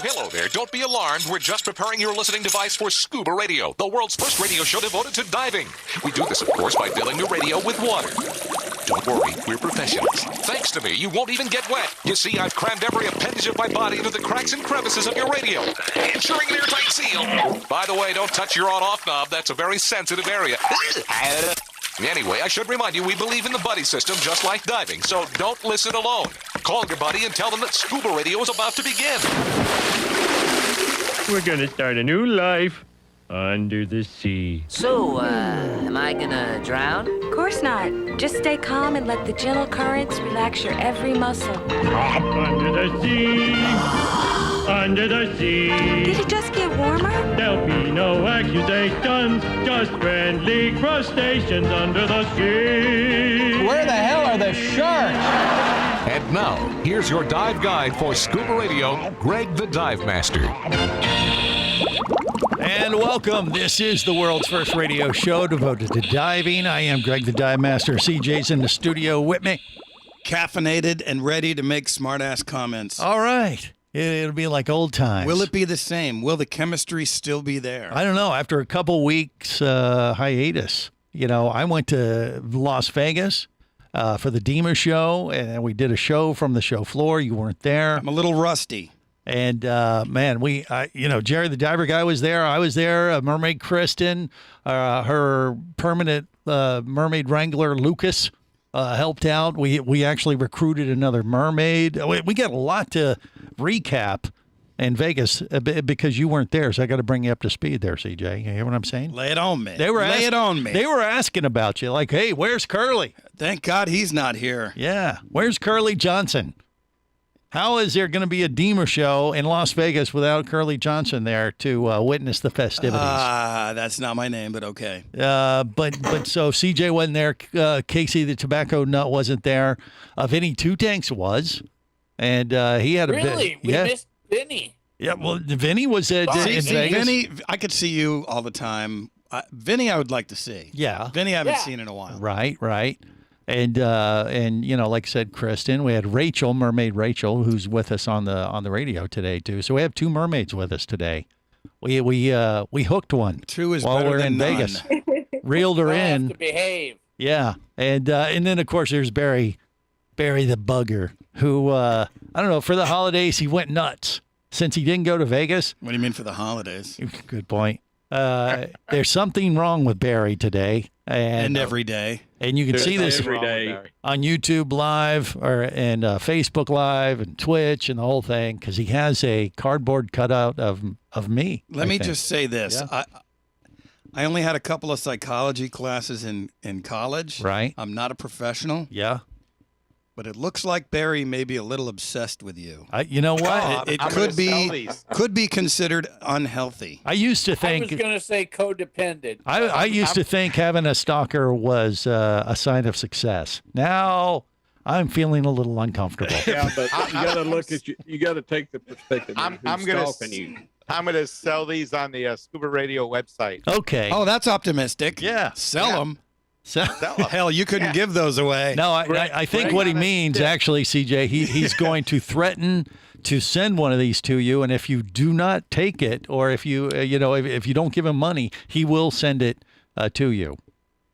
Oh, hello there. Don't be alarmed. We're just preparing your listening device for ScubaRadio, the world's first radio show devoted to diving. We do this, of course, by filling the radio with water. Don't worry, we're professionals. Thanks to me, you won't even get wet. You see, I've crammed every appendage of my body into the cracks and crevices of your radio, ensuring an airtight seal. By the way, don't touch your on-off knob. That's a very sensitive area. Anyway, I should remind you, we believe in the buddy system just like diving, so don't listen alone. Call your buddy and tell them that ScubaRadio is about to begin. We're gonna start a new life under the sea. So, am I gonna drown? Of course not. Just stay calm and let the gentle currents relax your every muscle. Under the sea, under the sea. Did it just get warmer? There'll be no accusations, just friendly crustaceans under the sea. Where the hell are the sharks? And now, here's your dive guide for ScubaRadio, Greg the Dive Master. And welcome. This is the world's first radio show devoted to diving. I am Greg the Dive Master. CJ's in the studio with me. Caffeinated and ready to make smart-ass comments. All right. It'll be like old times. Will it be the same? Will the chemistry still be there? I don't know. After a couple weeks hiatus, I went to Las Vegas for the DEMA show, and we did a show from the show floor. You weren't there. I'm a little rusty. And, man, Jerry the diver guy was there. I was there. Mermaid Kristen, her permanent mermaid wrangler, Lucas, helped out. We actually recruited another mermaid. We got a lot to recap in Vegas because you weren't there. So I got to bring you up to speed there, CJ. You hear what I'm saying? Lay it on me. Lay it on me. They were asking about you, like, hey, where's Curly? Thank God he's not here. Yeah. Where's Curly Johnson? How is there going to be a DEMA show in Las Vegas without Curly Johnson there to witness the festivities? That's not my name, but okay. But so CJ wasn't there. Casey the Tobacco Nut wasn't there. Vinny Two Tanks was, and he had a bit. Really? We missed Vinny. Yeah, well, Vinny was in Vegas. Vinny, I could see you all the time. Vinny, I would like to see. Yeah. Vinny, I haven't seen in a while. Right. And like I said, Kristen, we had Rachel, Mermaid Rachel, who's with us on the radio today too. So we have two mermaids with us today. We hooked one. Two is while better we're than in none. Vegas. Reeled her in. Have to behave. Yeah, and then of course there's Barry the bugger, who I don't know, for the holidays he went nuts since he didn't go to Vegas. What do you mean for the holidays? Good point. There's something wrong with Barry today. And every day. And you can see this every day on YouTube Live and Facebook Live and Twitch and the whole thing, because he has a cardboard cutout of me. Let me just say this. Yeah. I only had a couple of psychology classes in college. Right. I'm not a professional. Yeah. But it looks like Barry may be a little obsessed with you. You know what? It could be considered unhealthy. I used to think. I was going to say codependent. I used to think having a stalker was a sign of success. Now I'm feeling a little uncomfortable. Yeah, but you got to look at you got to take the perspective. I'm going to sell these on the ScubaRadio website. Okay. Oh, that's optimistic. Yeah. Sell them. So, hell, you couldn't give those away. No, I think what he means, actually, CJ, he's going to threaten to send one of these to you, and if you do not take it, or if you if you don't give him money, he will send it to you.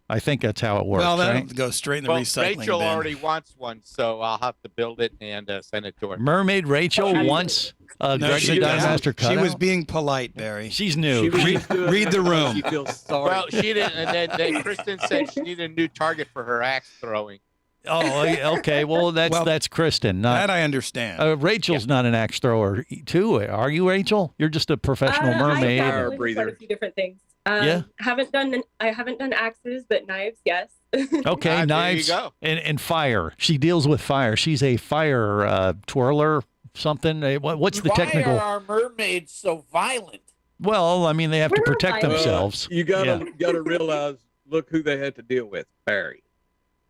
I think that's how it works. Well, that'll right? go straight in the recycling Rachel bin. already wants one, so I'll have to build it and send it to her. Mermaid Rachel wants Greg the Dive Master cutout. She was being polite, Barry. She's new. Read the room. She feels sorry. Well, she didn't. And then Kristen said she needed a new target for her axe throwing. Oh, okay. Well, that's Kristen. That I understand. Rachel's not an axe thrower, too. Are you, Rachel? You're just a professional mermaid. I've done quite a few different things. I haven't done axes, but knives, yes. Okay, knives there you go. And fire. She deals with fire. She's a fire twirler, something. What's the technical? Why are our mermaids so violent? Well, I mean, they have to protect themselves. You gotta realize, look who they had to deal with, Barry.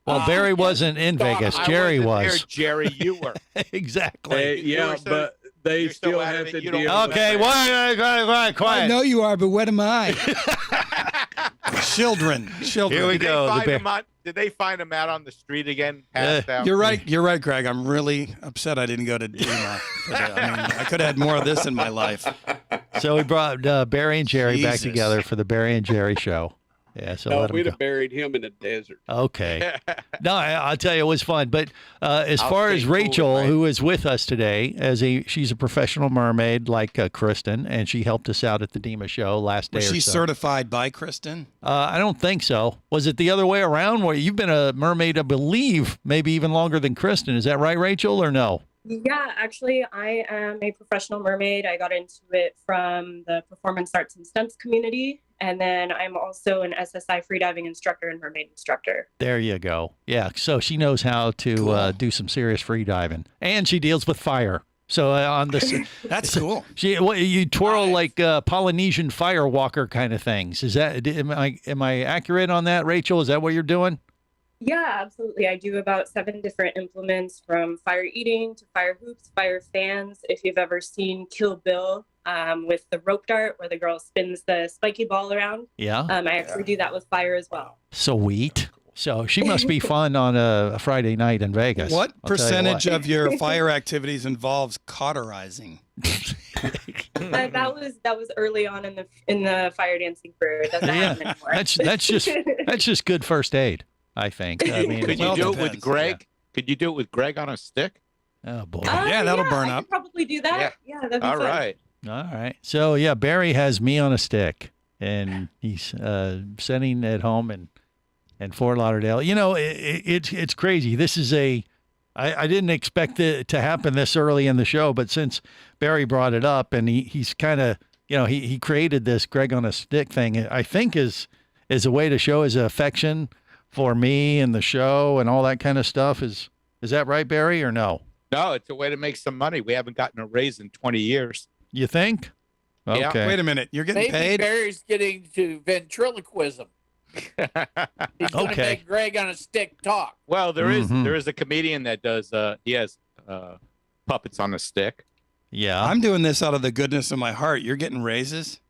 Well, Barry wasn't in Vegas. Jerry was. There, Jerry, you were. Exactly. But they still have to deal with Okay, quiet. I know you are, but what am I? Children. Here we go. did they find him out on the street again? Passed out? You're right, Greg. I'm really upset I didn't go to DEMA. I could have had more of this in my life. So we brought Barry and Jerry back Jesus. together for the Barry and Jerry show. Yeah, so No, let him we'd go. have buried him in the desert. Okay. No, I'll tell you, it was fun. But as I'll far stay as cool, Rachel, right? who is with us today, she's a professional mermaid like Kristen, and she helped us out at the DEMA show last day Was or she so. certified by Kristen? I don't think so. Was it the other way around? Where you've been a mermaid, I believe, maybe even longer than Kristen. Is that right, Rachel, or no? Yeah, actually, I am a professional mermaid. I got into it from the performance arts and stunts community. And then I'm also an SSI freediving instructor and mermaid instructor. There you go. Yeah, so she knows how to do some serious free diving, and she deals with fire. So on this, That's cool. you twirl like Polynesian fire walker kind of things. Is that am I accurate on that, Rachel? Is that what you're doing? Yeah, absolutely. I do about 7 different implements, from fire eating to fire hoops, fire fans. If you've ever seen Kill Bill with the rope dart where the girl spins the spiky ball around, Yeah. I actually do that with fire as well. Sweet. So she must be fun on a Friday night in Vegas. What I'll tell you percentage what. of your fire activities involves cauterizing? That was early on in the fire dancing career. It doesn't happen anymore. that's just good first aid, I think. I mean, Could you Well, do it depends, with Greg? Could you do it with Greg on a stick? oh boy. Yeah, that'll burn I up. could probably do that. Yeah, that'd be All fun. right. All right. So yeah, Barry has me on a stick, and he's sitting at home in Fort Lauderdale. You know, it's crazy. This is I didn't expect it to happen this early in the show, but since Barry brought it up, and he's kind of, you know, he created this Greg on a stick thing, I think is a way to show his affection for me and the show and all that kind of stuff. Is that right, Barry, or no? No, it's a way to make some money. We haven't gotten a raise in 20 years. You think? Yeah. Okay. Wait a minute. You're getting Maybe paid? Barry's getting to ventriloquism. He's going to Okay. make Greg on a stick talk. Well, there Mhm. is a comedian that does he has puppets on a stick. Yeah. I'm doing this out of the goodness of my heart. You're getting raises?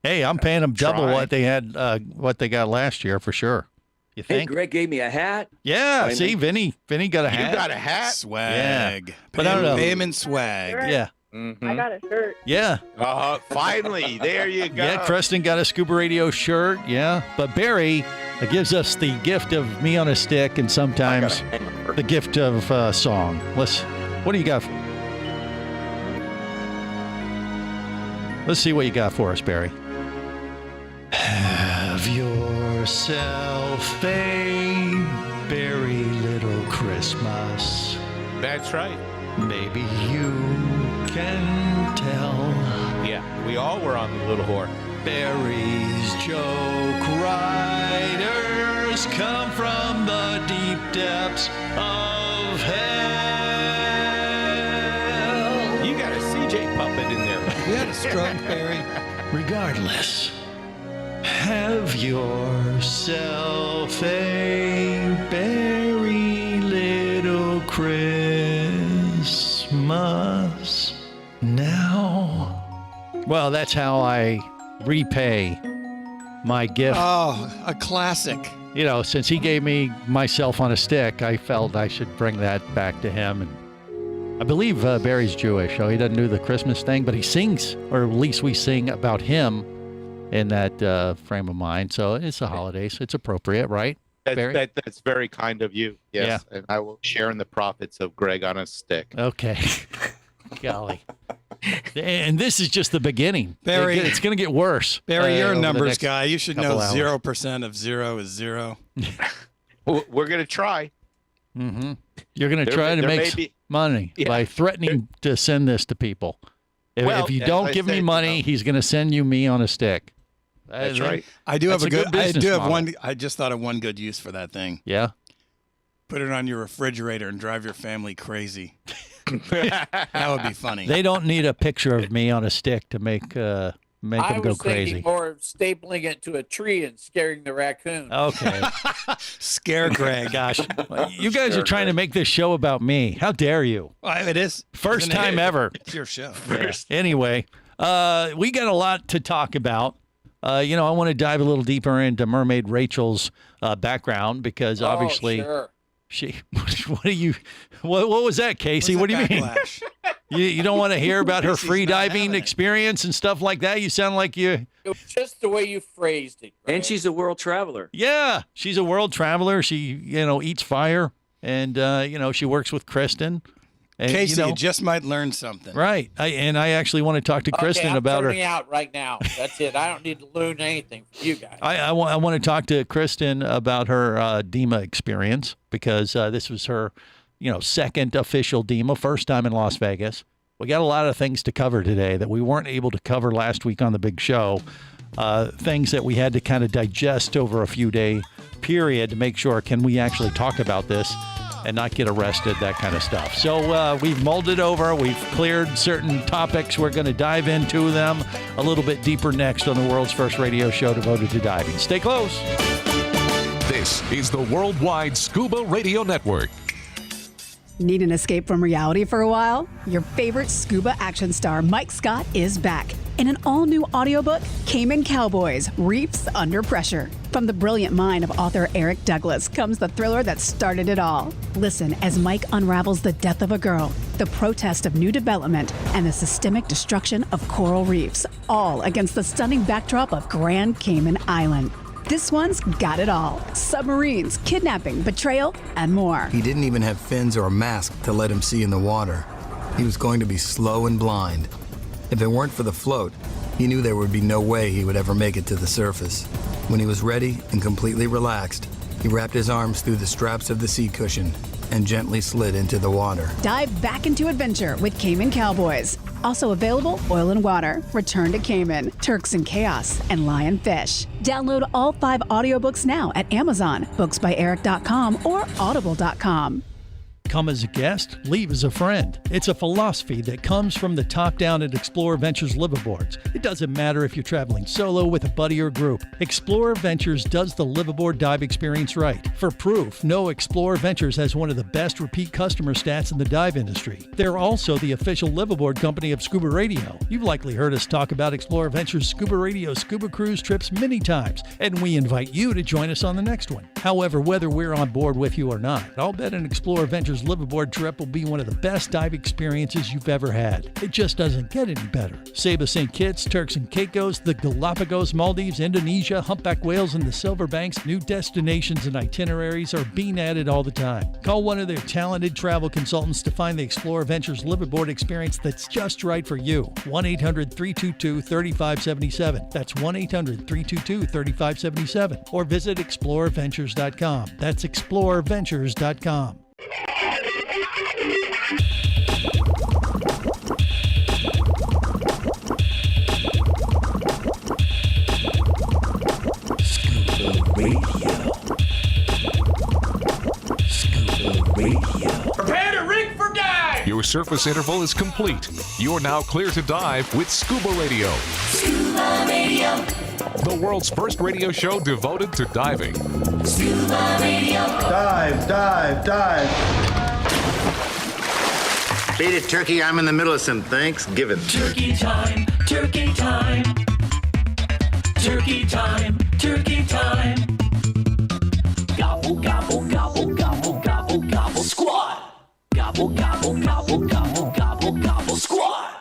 Hey, I'm paying them double Try. what they had, what they got last year for sure. You Hey, think? Greg gave me a hat. Yeah. Finally. See, Vinny got a You hat. got a hat? Swag. But I don't know. Pay him in swag. Sure. Yeah. Mm-hmm. I got a shirt. Yeah. Finally, there you go. Yeah. Kristen got a Scuba Radio shirt. Yeah. But Barry gives us the gift of me on a stick, and sometimes the gift of song. What do you got? Let's see what you got for us, Barry. Have yourself a very little Christmas. That's right. Maybe you can tell. Yeah, we all were on the little whore. Barry's joke writers come from the deep depths of hell. You got a CJ puppet in there. You had a stroke, Barry. Regardless, have yourself a very little Christmas now. Well, that's how I repay my gift. Oh, a classic. You know, since he gave me myself on a stick, I felt I should bring that back to him. And I believe Barry's Jewish, so he doesn't do the Christmas thing, but he sings, or at least we sing about him in that frame of mind. So it's the holidays. It's appropriate, right, Barry? That's very kind of you. Yes. Yeah. And I will share in the profits of Greg on a stick. Okay. Golly. And this is just the beginning. Barry, it's going to get worse. Barry, you're a over the numbers next guy. You should couple know hours. 0% of 0 is 0. We're going to try. Mm-hmm. You're going to There try may- to there make may some be- money Yeah. by threatening to send this to people. Well, if you as don't I give me said, money, he's going to send you me on a stick. That's right. I do have That's a a good. good I business do have model. one. I just thought of one good use for that thing. Yeah. Put it on your refrigerator and drive your family crazy. That would be funny. They don't need a picture of me on a stick to make I them go was thinking crazy. more of stapling it to a tree and scaring the raccoon. Okay. Scare Greg. Gosh, you guys are trying to make this show about me. How dare you? Well, it is. First Isn't it? time ever. It's your show. Yeah. Anyway, we got a lot to talk about. I want to dive a little deeper into Mermaid Rachel's background because obviously sure. What was that, Casey? What do you mean? You don't want to hear about her free diving experience and stuff like that? You sound like you... It was just the way you phrased it. Greg. And she's a world traveler. Yeah, she's a world traveler. She, eats fire, and, she works with Kristen. And, Casey, you just might learn something. Right. I actually want to talk to Kristen I'm about her. turning out right now. That's it. I don't need to learn anything from you guys. I want to talk to Kristen about her DEMA experience because this was her, second official DEMA, first time in Las Vegas. We got a lot of things to cover today that we weren't able to cover last week on the big show. Things that we had to kind of digest over a few day period to make sure, can we actually talk about this and not get arrested, that kind of stuff. So we've mulled it over. We've cleared certain topics. We're going to dive into them a little bit deeper next on the world's first radio show devoted to diving. Stay close. This is the Worldwide Scuba Radio Network. Need an escape from reality for a while? Your favorite scuba action star, Mike Scott, is back in an all-new audiobook, Cayman Cowboys: Reefs Under Pressure. From the brilliant mind of author Eric Douglas comes the thriller that started it all. Listen as Mike unravels the death of a girl, the protest of new development, and the systemic destruction of coral reefs, all against the stunning backdrop of Grand Cayman Island. This one's got it all: submarines, kidnapping, betrayal, and more. He didn't even have fins or a mask to let him see in the water. He was going to be slow and blind. If it weren't for the float, he knew there would be no way he would ever make it to the surface. When he was ready and completely relaxed, he wrapped his arms through the straps of the seat cushion and gently slid into the water. Dive back into adventure with Cayman Cowboys. Also available, Oil and Water, Return to Cayman, Turks and Chaos, and Lionfish. Download all 5 audiobooks now at Amazon, booksbyeric.com, or audible.com. Come as a guest, leave as a friend. It's a philosophy that comes from the top down at Explorer Ventures liveaboards. It doesn't matter if you're traveling solo, with a buddy, or group. Explorer Ventures does the liveaboard dive experience right. For proof, know Explorer Ventures has one of the best repeat customer stats in the dive industry. They're also the official liveaboard company of Scuba Radio. You've likely heard us talk about Explorer Ventures Scuba Radio scuba cruise trips many times, and we invite you to join us on the next one. However, whether we're on board with you or not, I'll bet an Explorer Ventures liveaboard trip will be one of the best dive experiences you've ever had. It just doesn't get any better. Saba St. Kitts, Turks and Caicos, the Galapagos, Maldives, Indonesia, humpback whales, and the Silver Banks, new destinations and itineraries are being added all the time. Call one of their talented travel consultants to find the Explorer Ventures liveaboard experience that's just right for you. 1-800-322-3577. That's 1-800-322-3577. Or visit explorerventures.com. That's explorerventures.com. Prepare to rig for dive! Your surface interval is complete. You're now clear to dive with Scuba Radio. Scuba Radio. The world's first radio show devoted to diving. Scuba Radio. Dive, dive, dive. Beat it, Turkey. I'm in the middle of some Thanksgiving. Turkey time, turkey time. Turkey time, turkey time. Gobble, gobble, gobble, gobble, gobble, gobble, squad. Gobble, gobble, gobble, gobble, gobble, gobble, squad.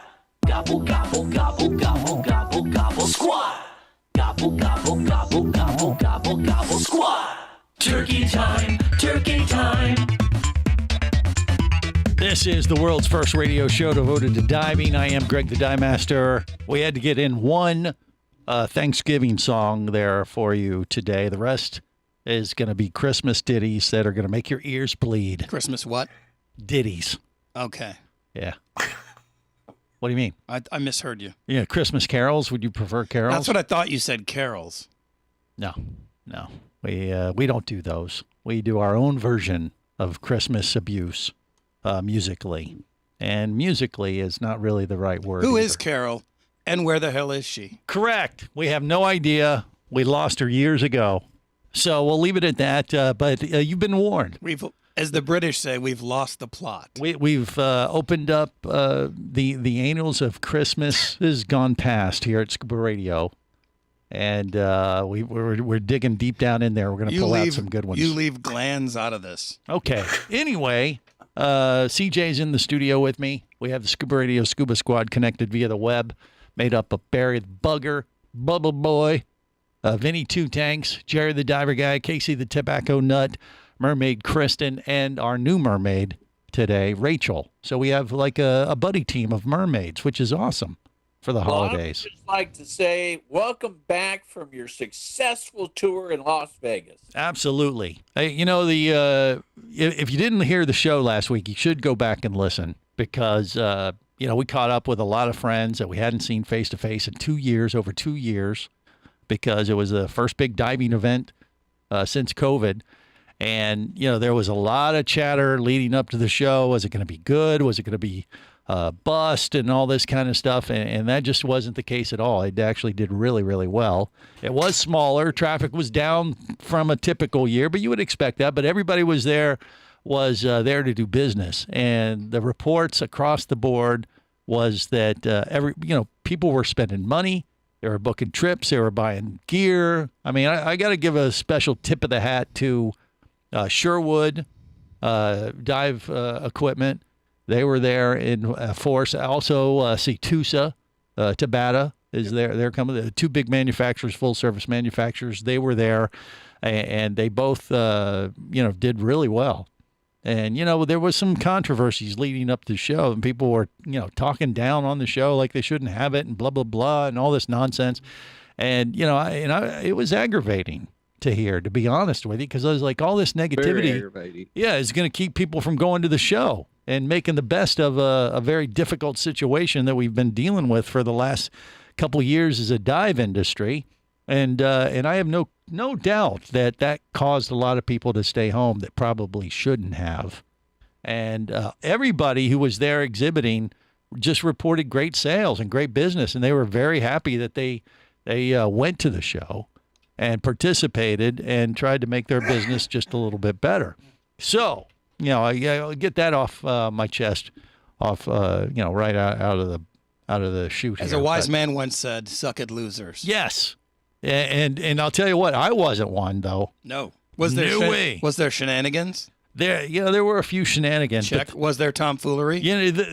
Gobble, gobble, gobble, gobble, gobble, gobble, squad. Gobble, gobble, gobble, gobble, gobble, gobble, squad. Turkey time, turkey time. This is the world's first radio show devoted to diving. I am Greg the Dive Master. We had to get in one Thanksgiving song there for you today. The rest is going to be Christmas ditties that are going to make your ears bleed. Christmas what? Ditties. Okay. Yeah. What do you mean? I misheard you. Yeah, Christmas carols. Would you prefer carols? That's what I thought you said, carols. No. We don't do those. We do our own version of Christmas abuse musically. And musically is not really the right word. Who either. is Carol, and where the hell is she? Correct. We have no idea. We lost her years ago. So we'll leave it at that. But you've been warned. As the British say, we've lost the plot. We've opened up the annals of Christmas has gone past here at Scuba Radio. And we're digging deep down in there. We're going to pull out some good ones. You leave glands out of this. Okay. Anyway, CJ's in the studio with me. We have the Scuba Radio Scuba Squad connected via the web, made up of Barry the Bugger, Bubble Boy, Vinny Two Tanks, Jerry the Diver Guy, Casey the Tobacco Nut, Mermaid Kristen, and our new mermaid today, Rachel. So we have like a buddy team of mermaids, which is awesome for the holidays. I would just like to say welcome back from your successful tour in Las Vegas. Absolutely. Hey, you know, if you didn't hear the show last week, you should go back and listen because, you know, we caught up with a lot of friends that we hadn't seen face-to-face in 2 years, over 2 years, because it was the first big diving event since COVID. And, you know, there was a lot of chatter leading up to the show. Was it going to be good? Was it going to be bust and all this kind of stuff? And that just wasn't the case at all. It actually did really, really well. It was smaller. Traffic was down from a typical year, but you would expect that. But everybody was there to do business. And the reports across the board was that people were spending money. They were booking trips. They were buying gear. I mean, I got to give a special tip of the hat to Sherwood Dive Equipment. They were there in force. Also, Tusa, Tabata is there. They're coming. The two big manufacturers, full service manufacturers. They were there, and they both, did really well. And there was some controversies leading up to the show, and people were, talking down on the show like they shouldn't have it, and blah blah blah, and all this nonsense. And it was aggravating to hear, to be honest with you, because I was like, all this negativity, is going to keep people from going to the show and making the best of a very difficult situation that we've been dealing with for the last couple of years as a dive industry. And I have no doubt that caused a lot of people to stay home that probably shouldn't have. And everybody who was there exhibiting just reported great sales and great business, and they were very happy that they went to the show and participated and tried to make their business just a little bit better. So, I get that off my chest, right out of the chute. As a wise man once said, "Suck it, losers." Yes, and I'll tell you what, I wasn't one though. No, was there no way? Was there shenanigans? There were a few shenanigans. Check. Was there tomfoolery?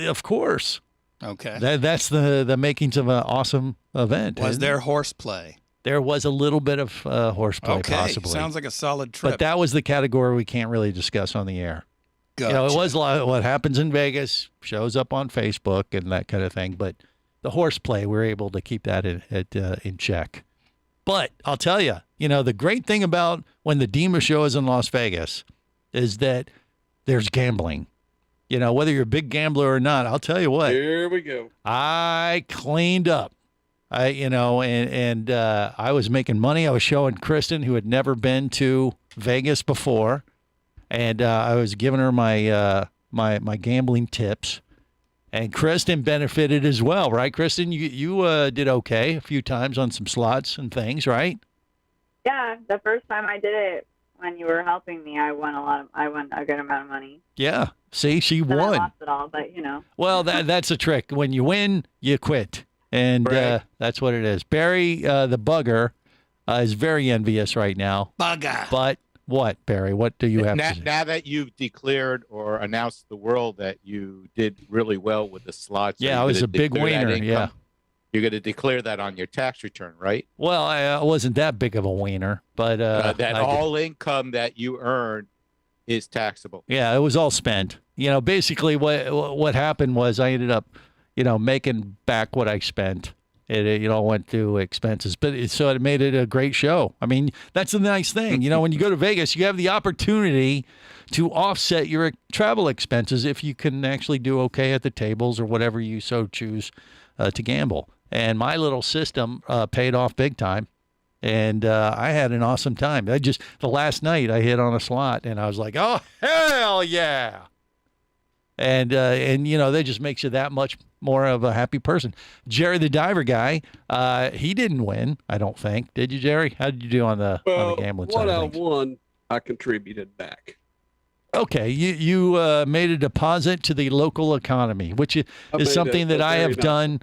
Of course. Okay. That's the makings of an awesome event. Was there horseplay? There was a little bit of horseplay, possibly. Sounds like a solid trip. But that was the category we can't really discuss on the air. Gotcha. It was what happens in Vegas, shows up on Facebook and that kind of thing. But the horseplay, we're able to keep that in check. But I'll tell you, the great thing about when the DEMA show is in Las Vegas is that there's gambling. Whether you're a big gambler or not, I'll tell you what. Here we go. I cleaned up. I was making money. I was showing Kristen, who had never been to Vegas before, and I was giving her my my gambling tips. And Kristen benefited as well, right? Kristen, you did okay a few times on some slots and things, right? Yeah, the first time I did it, when you were helping me, I won a good amount of money. Yeah, see, she Then won. I lost it all, but Well, that's a trick. When you win, you quit. And that's what it is. Barry, the bugger, is very envious right now. Bugger. But what, Barry? What do you have to say? Now that you've declared or announced to the world that you did really well with the slots. Yeah, I was a big winner. Yeah. You're going to declare that on your tax return, right? Well, I wasn't that big of a wiener, but that all income that you earned is taxable. Yeah, it was all spent. Basically what happened was I ended up making back what I spent. It all went to expenses, but so it made it a great show. I mean, that's the nice thing. When you go to Vegas, you have the opportunity to offset your travel expenses if you can actually do okay at the tables or whatever you so choose to gamble. And my little system paid off big time, and I had an awesome time. The last night I hit on a slot, and I was like, oh, hell yeah. And that just makes you that much more of a happy person. Jerry the Diver Guy, he didn't win, I don't think. Did you, Jerry? How did you do on the gambling side of things? What I won, I contributed back. Okay, you made a deposit to the local economy, which is something that I have done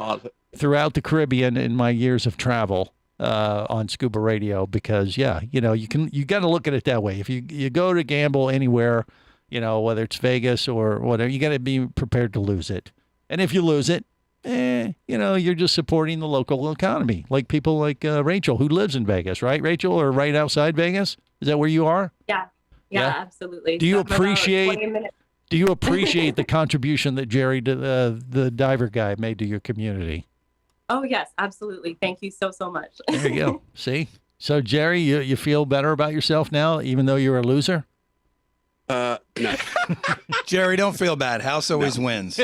throughout the Caribbean in my years of travel. on Scuba Radio because, you got to look at it that way. If you go to gamble anywhere, whether it's Vegas or whatever, you got to be prepared to lose it. And if you lose it, you're just supporting the local economy, like people like Rachel, who lives in Vegas, right, Rachel, or right outside Vegas? Is that where you are? Yeah, absolutely. Do you So I'm about 20 appreciate? minutes. Do you appreciate the contribution that Jerry, the diver guy, made to your community? Oh, yes, absolutely. Thank you so much. There you go. See? So, Jerry, you feel better about yourself now, even though you're a loser? No. Jerry, don't feel bad. House always wins.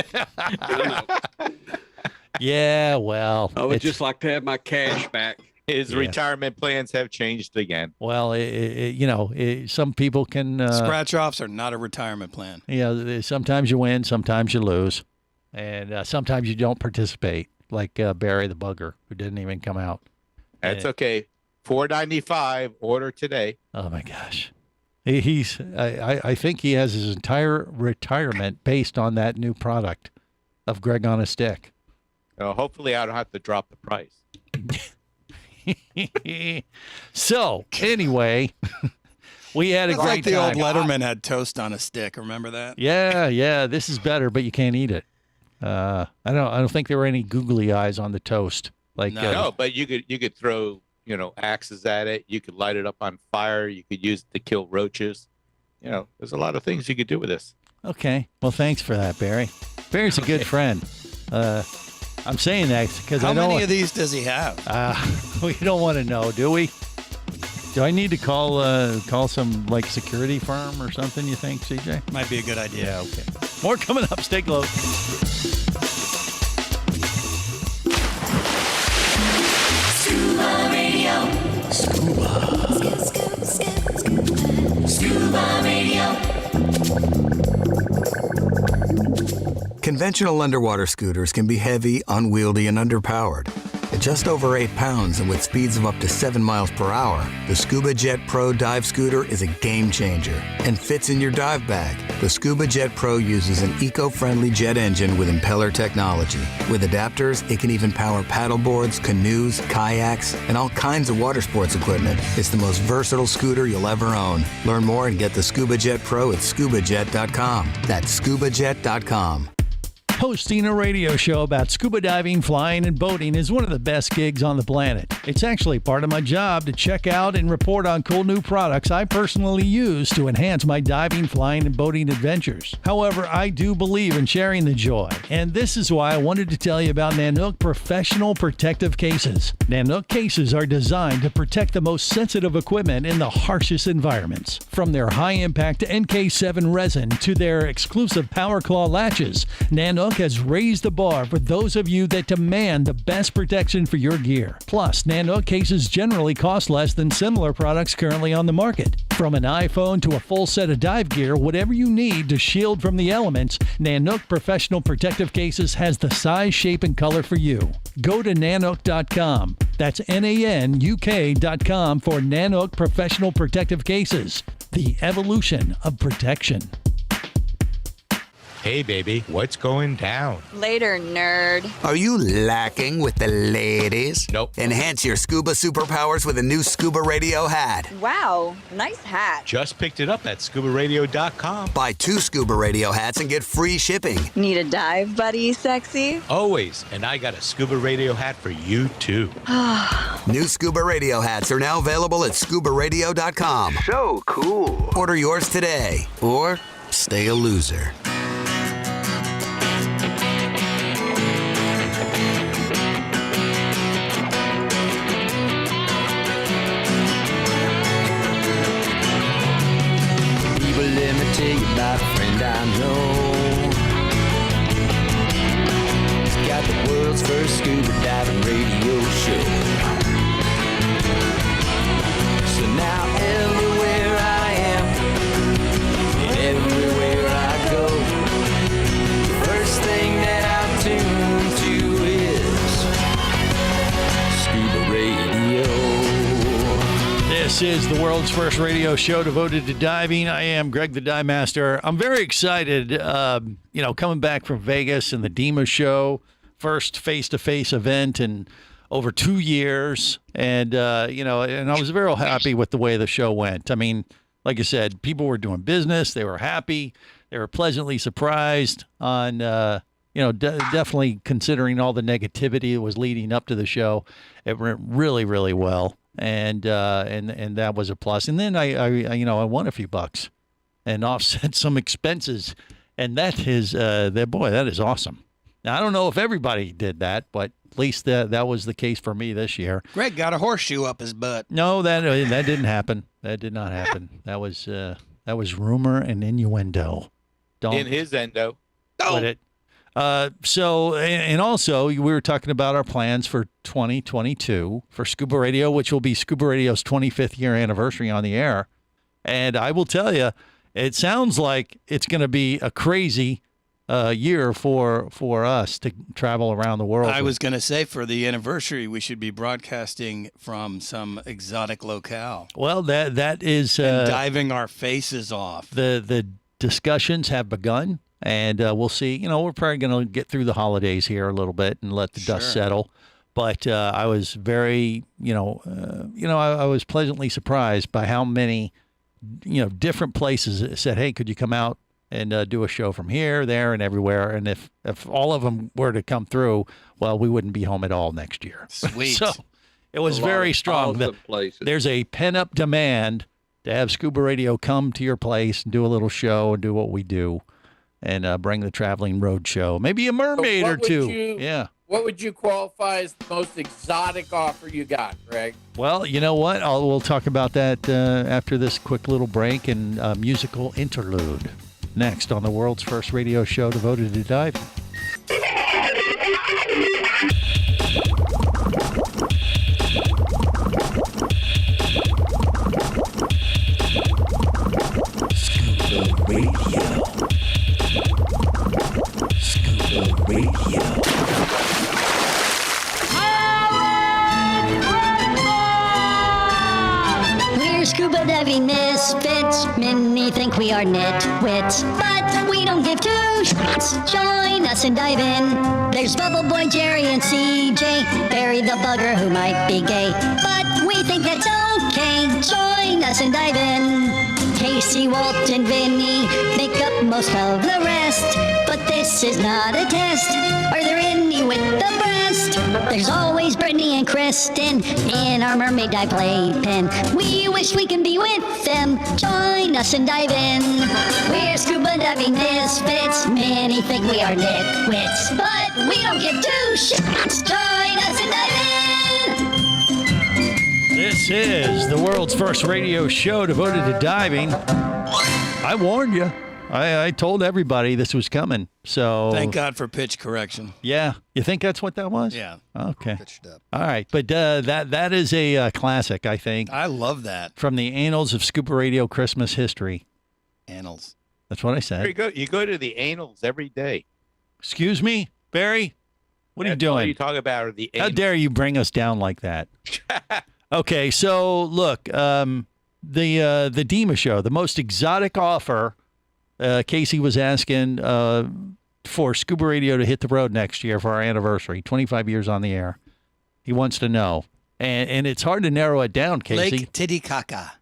Yeah, well. I would just like to have my cash back. His retirement plans have changed again. Well, some people can... Scratch-offs are not a retirement plan. Sometimes you win, sometimes you lose. And sometimes you don't participate, like Barry the Bugger, who didn't even come out. That's okay. $4.95. Order today. Oh, my gosh. I think he has his entire retirement based on that new product of Greg on a Stick. Hopefully, I don't have to drop the price. So, anyway, we had a It's great like the time. old Letterman had toast on a stick. Remember that? Yeah. This is better, but you can't eat it. I don't think there were any googly eyes on the toast. No, but you could throw axes at it. You could light it up on fire. You could use it to kill roaches. There's a lot of things you could do with this. Okay. Well, thanks for that, Barry. Barry's a good friend. I'm saying that because I know. How many of these does he have? We don't want to know, do we? Do I need to call some security firm or something? You think, CJ? Might be a good idea. Yeah. Okay. More coming up. Stay close. Scuba Radio. Scuba Radio. Conventional underwater scooters can be heavy, unwieldy, and underpowered. At just over 8 pounds and with speeds of up to 7 miles per hour, the Scuba Jet Pro dive scooter is a game changer and fits in your dive bag. The Scuba Jet Pro uses an eco-friendly jet engine with impeller technology. With adapters, it can even power paddleboards, canoes, kayaks, and all kinds of water sports equipment. It's the most versatile scooter you'll ever own. Learn more and get the Scuba Jet Pro at ScubaJet.com. That's ScubaJet.com. Hosting a radio show about scuba diving, flying, and boating is one of the best gigs on the planet. It's actually part of my job to check out and report on cool new products I personally use to enhance my diving, flying, and boating adventures. However, I do believe in sharing the joy, and this is why I wanted to tell you about Nanook Professional Protective Cases. Nanook cases are designed to protect the most sensitive equipment in the harshest environments. From their high-impact NK7 resin to their exclusive Power Claw latches, Nanook has raised the bar for those of you that demand the best protection for your gear. Plus, Nanook cases generally cost less than similar products currently on the market. From an iPhone to a full set of dive gear, whatever you need to shield from the elements, Nanook Professional Protective Cases has the size, shape, and color for you. Go to nanook.com. That's NANUK.com for Nanook Professional Protective Cases. The evolution of protection. Hey, baby, what's going down? Later, nerd. Are you lacking with the ladies? Nope. Enhance your scuba superpowers with a new Scuba Radio hat. Wow, nice hat. Just picked it up at ScubaRadio.com. Buy 2 Scuba Radio hats and get free shipping. Need a dive buddy, sexy? Always, and I got a Scuba Radio hat for you, too. New Scuba Radio hats are now available at ScubaRadio.com. So cool. Order yours today, or stay a loser. Let me tell you about a friend I know. He's got the world's first scuba diving radio show. So now everywhere I am, and everywhere I go, the first thing that I tune to is Scuba Radio. This is the world's first radio show devoted to diving. I am Greg the Dive Master. I'm very excited, coming back from Vegas and the DEMA show, first face-to-face event in over 2 years, and and I was very happy with the way the show went. I mean, like I said, people were doing business. They were happy. They were pleasantly surprised on, definitely considering all the negativity that was leading up to the show. It went really, really well, and that was a plus. And then I won a few bucks and offset some expenses, and that is that is awesome. Now I don't know if everybody did that, but at least that was the case for me this year. Greg got a horseshoe up his butt. No, that didn't happen. That did not happen. That was rumor and innuendo. Don't In his endo. put it. So also we were talking about our plans for 2022 for Scuba Radio, which will be Scuba Radio's 25th year anniversary on the air. And I will tell you, it sounds like it's going to be a crazy year for us to travel around the world. I was going to say, for the anniversary, we should be broadcasting from some exotic locale. Well, that is and diving our faces off. The discussions have begun, and we'll see. We're probably going to get through the holidays here a little bit and let the dust settle. But I was very, I was pleasantly surprised by how many, different places said, "Hey, could you come out and do a show from here, there, and everywhere?" And if all of them were to come through, well, we wouldn't be home at all next year. Sweet. So it was very strong. There's a pent-up demand to have Scuba Radio come to your place and do a little show and do what we do, and bring the traveling road show. Maybe a mermaid or two. What would you qualify as the most exotic offer you got, Greg? Well, you know what? We'll talk about that after this quick little break and musical interlude. Next on the world's first radio show devoted to diving. Scuba Radio. Scuba Radio. We're scuba diving misfits. Many think we are nitwits, but we don't give two shits. Join us and dive in. There's Bubble Boy, Jerry, and CJ. Barry the bugger who might be gay, but we think that's okay. Join us and dive in. Casey, Walt, and Vinny make up most of the rest, but this is not a test. Are there any with the breast? There's always Brittany and Kristen in our mermaid dive playpen. We wish we can be with them. Join us and dive in. We're scuba diving misfits. Many think we are nitwits, but we don't give two shits. Join us and dive in. This is the world's first radio show devoted to diving. I warned you. I told everybody this was coming. So thank God for pitch correction. Yeah. You think that's what that was? Yeah. Okay. Pitched up. All right. But that is a classic, I think. I love that. From the annals of Scuba Radio Christmas history. Annals. That's what I said. There you go. You go to the annals every day. Excuse me, Barry? What are you doing? All you talk about are the How annals. dare you bring us down like that? Okay, so look, the Dima show, the most exotic offer. Casey was asking for Scuba Radio to hit the road next year for our anniversary, 25 years on the air. He wants to know, and it's hard to narrow it down, Casey. Lake Titicaca.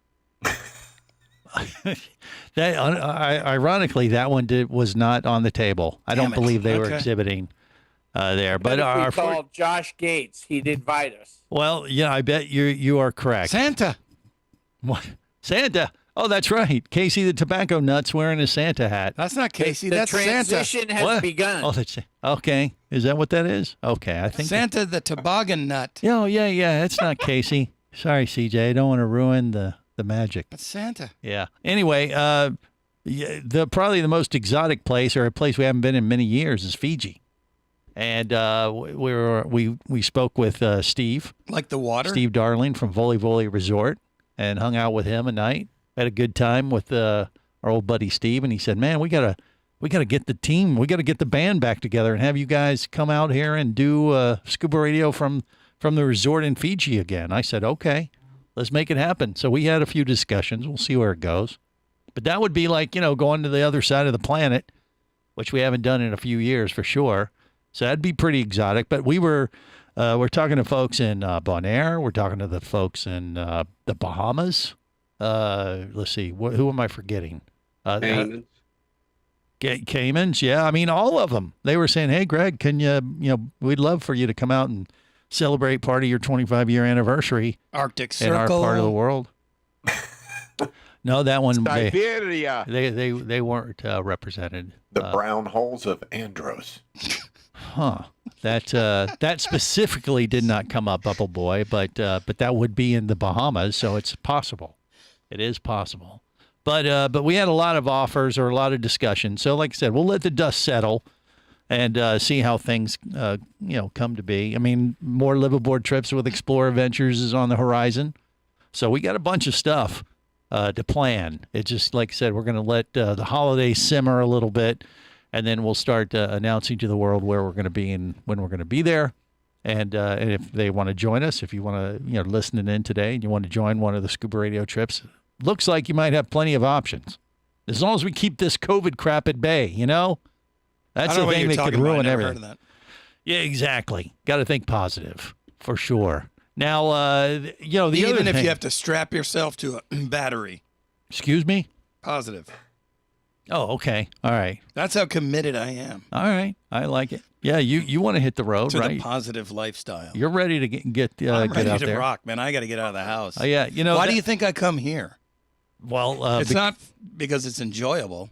That ironically, that one was not on the table. I don't believe they were Okay. exhibiting there. But But if we called Josh Gates, he'd invite us. well, yeah, I bet you are correct. Santa. What? Santa. Oh, that's right. Casey the Tobacco Nuts wearing a Santa hat. That's not Casey. The That's transition Santa. has What? begun. Oh, that's okay. Is that what that is? Okay, I think. Santa the toboggan nut. Oh, yeah. It's not Casey. Sorry, CJ. I don't want to ruin the magic. That's Santa. Yeah. Anyway, probably the most exotic place, or a place we haven't been in many years, is Fiji. And we spoke with Steve. Like the water? Steve Darling from Voli Voli Resort, and hung out with him a night. Had a good time with our old buddy Steve, and he said, "Man, we gotta get the team, we gotta get the band back together, and have you guys come out here and do Scuba Radio from the resort in Fiji again." I said, "Okay, let's make it happen." So we had a few discussions. We'll see where it goes, but that would be like going to the other side of the planet, which we haven't done in a few years for sure. So that'd be pretty exotic. But we were We're talking to folks in Bonaire. We're talking to the folks in the Bahamas. Let's see, who am I forgetting? Caymans. Caymans, yeah. I mean, all of them. They were saying, "Hey, Greg, can we'd love for you to come out and celebrate part of your 25-year anniversary Arctic in our Circle. part of the world." No, that one Siberia. they weren't represented. The brown holes of Andros. Huh. That specifically did not come up, Bubble Boy, but that would be in the Bahamas, so it's possible. It is possible. But we had a lot of offers or a lot of discussion. So like I said, we'll let the dust settle and see how things come to be. I mean, more liveaboard trips with Explorer Ventures is on the horizon. So we got a bunch of stuff to plan. It's just like I said, we're going to let the holidays simmer a little bit, and then we'll start announcing to the world where we're going to be and when we're going to be there. And if they want to join us, if you want to, listening in today and you want to join one of the Scuba Radio trips, looks like you might have plenty of options. As long as we keep this COVID crap at bay, That's the thing that could ruin everything. Yeah, exactly. Got to think positive, for sure. Now, the Even other if thing, you have to strap yourself to a battery. Excuse me? Positive. Oh, okay. All right. That's how committed I am. All right. I like it. Yeah, you want to hit the road, to right? the positive lifestyle. You're ready to get I'm ready out to there. rock, man. I got to get out of the house. Oh, yeah. Why do you think I come here? Well, it's not because it's enjoyable.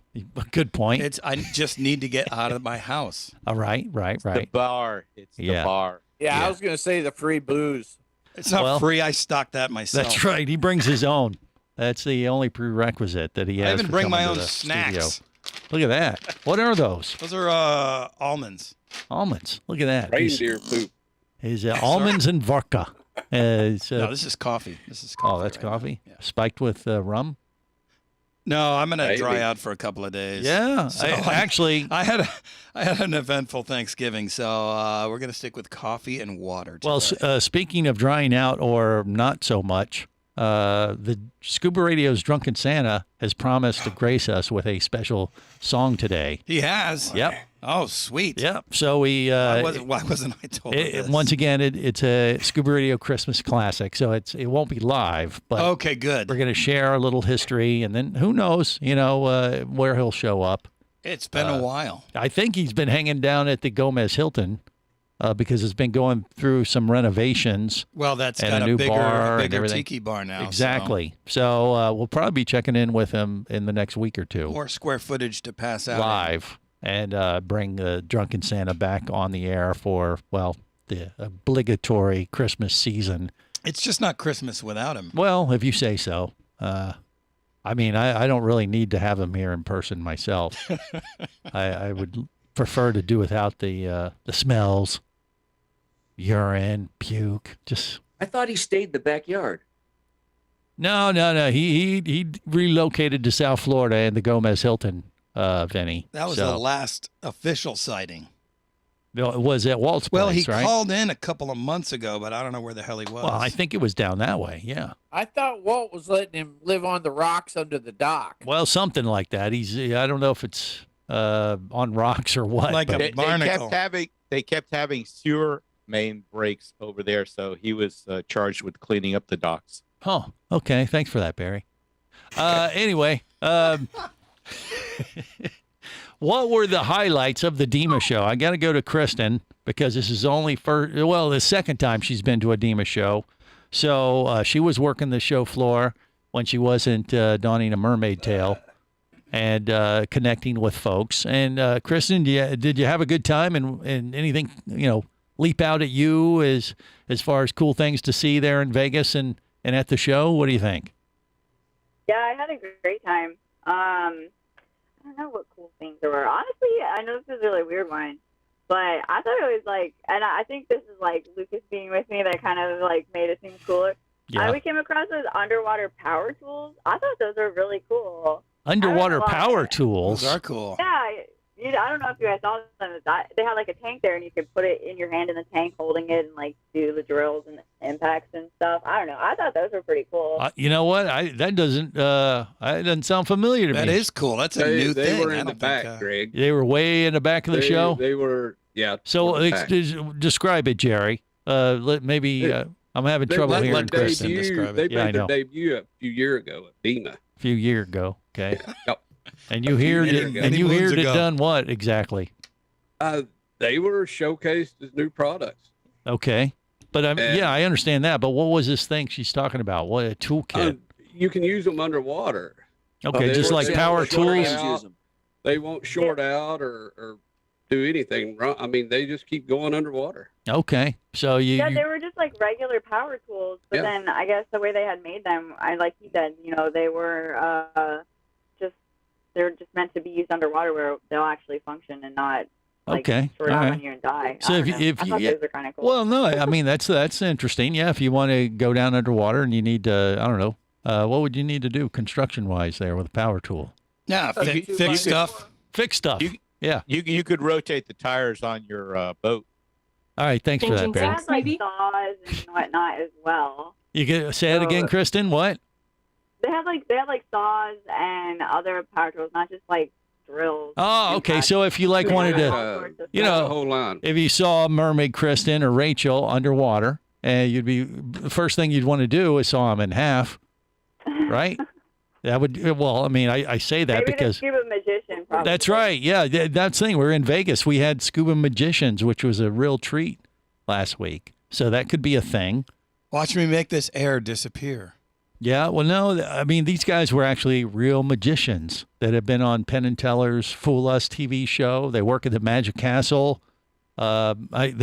Good point. I just need to get out of my house. All right. The bar. It's the bar. Yeah, I was going to say the free booze. It's not free. I stock that myself. That's right. He brings his own. That's the only prerequisite that he has. I even for bring my coming own to the snacks. studio. Look at that. What are those? Those are almonds. Almonds. Look at that. Reindeer poop. Is almonds and vodka. No, this is coffee. This is coffee. Oh, that's coffee? Yeah. Spiked with rum? No, I'm gonna dry out for a couple of days. Yeah, So I had an eventful Thanksgiving, so we're gonna stick with coffee and water today. Well, speaking of drying out or not so much, the Scuba Radio's Drunken Santa has promised to grace us with a special song today. He has. Yep. Oh, sweet. Yep. So we. Why wasn't I told of this? Once again, it's a Scuba Radio Christmas classic, so it won't be live. But okay, good. We're going to share a little history, and then who knows, where he'll show up. It's been a while. I think he's been hanging down at the Gomez Hilton because it's been going through some renovations. Well, that's and got a new bar and bigger everything. tiki bar now. Exactly. So we'll probably be checking in with him in the next week or two. More square footage to pass out. Live. And bring the Drunken Santa back on the air for, the obligatory Christmas season. It's just not Christmas without him. Well, if you say so. I mean, I don't really need to have him here in person myself. I would prefer to do without the smells, urine, puke. Just. I thought he stayed in the backyard. No. He relocated to South Florida and the Gomez Hilton. Vinny. That was the last official sighting. It was at Walt's place, Well, he right? called in a couple of months ago, but I don't know where the hell he was. Well, I think it was down that way, yeah. I thought Walt was letting him live on the rocks under the dock. Well, something like that. I don't know if it's on rocks or what. Like a barnacle. They kept having sewer main breaks over there, so he was charged with cleaning up the docks. Huh. Okay. Thanks for that, Barry. Anyway, what were the highlights of the DEMA show? I got to go to Kristen because this is only the second time she's been to a DEMA show. So she was working the show floor when she wasn't donning a mermaid tail and connecting with folks. And Kristen, did you have a good time and anything, leap out at you as far as cool things to see there in Vegas and at the show? What do you think? Yeah, I had a great time. I don't know what cool things there were. Honestly, I know this is a really weird one, but I thought it was and I think this is Lucas being with me that kind of made it seem cooler. Yeah. We came across those underwater power tools. I thought those were really cool. Underwater power tools. Those are cool. Yeah, I don't know if you guys saw them. They had a tank there, and you could put it in your hand in the tank, holding it, and do the drills and the impacts and stuff. I don't know. I thought those were pretty cool. You know what? That doesn't sound familiar to me. That is cool. That's a new thing. They were in the back, Greg. They were way in the back of the show. They were, yeah. So describe it, Jerry. Maybe I'm having trouble made hearing the Kristen debut- describe They it. Yeah, I made the know. debut a few years ago at DEMA. A few years ago. Okay. Yep. And you A few heard years it. ago. And Many you moons heard it ago. done what exactly? They were showcased as new products. Okay. But I understand that. But what was this thing she's talking about? What a toolkit? You can use them underwater. Okay, They just won't- like they power won't short tools? out. They won't short out or do anything wrong. I mean, they just keep going underwater. Okay. So you. They were just like regular power tools, but Yeah. then I guess the way they had made them, like you said, they were they're just meant to be used underwater where they'll actually function and not like Okay, short all out right. on you and die. So I if don't know. you, I thought those were kind of cool. Well, no, I mean that's interesting. Yeah, if you want to go down underwater and you need to, I don't know, what would you need to do construction wise there with a power tool? Yeah, fix stuff. Fix stuff. Yeah. You could rotate the tires on your boat. All right, thanks for that, They Barry. had like saws and whatnot as well. You get say it again, Kristen. What? They had like saws and other power tools, not just like drills. Oh, okay. So if you like wanted to, the whole line. if you saw Mermaid Kristen or Rachel underwater, and the first thing you'd want to do is saw them in half, right? That would, well, I mean, I say that Maybe because the scuba magician. Probably. that's right. Yeah, that's the thing. We're in Vegas. We had scuba magicians, which was a real treat last week. So that could be a thing. Watch me make this air disappear. Yeah, well, no, I mean, these guys were actually real magicians that have been on Penn and Teller's Fool Us TV show. They work at the Magic Castle. Their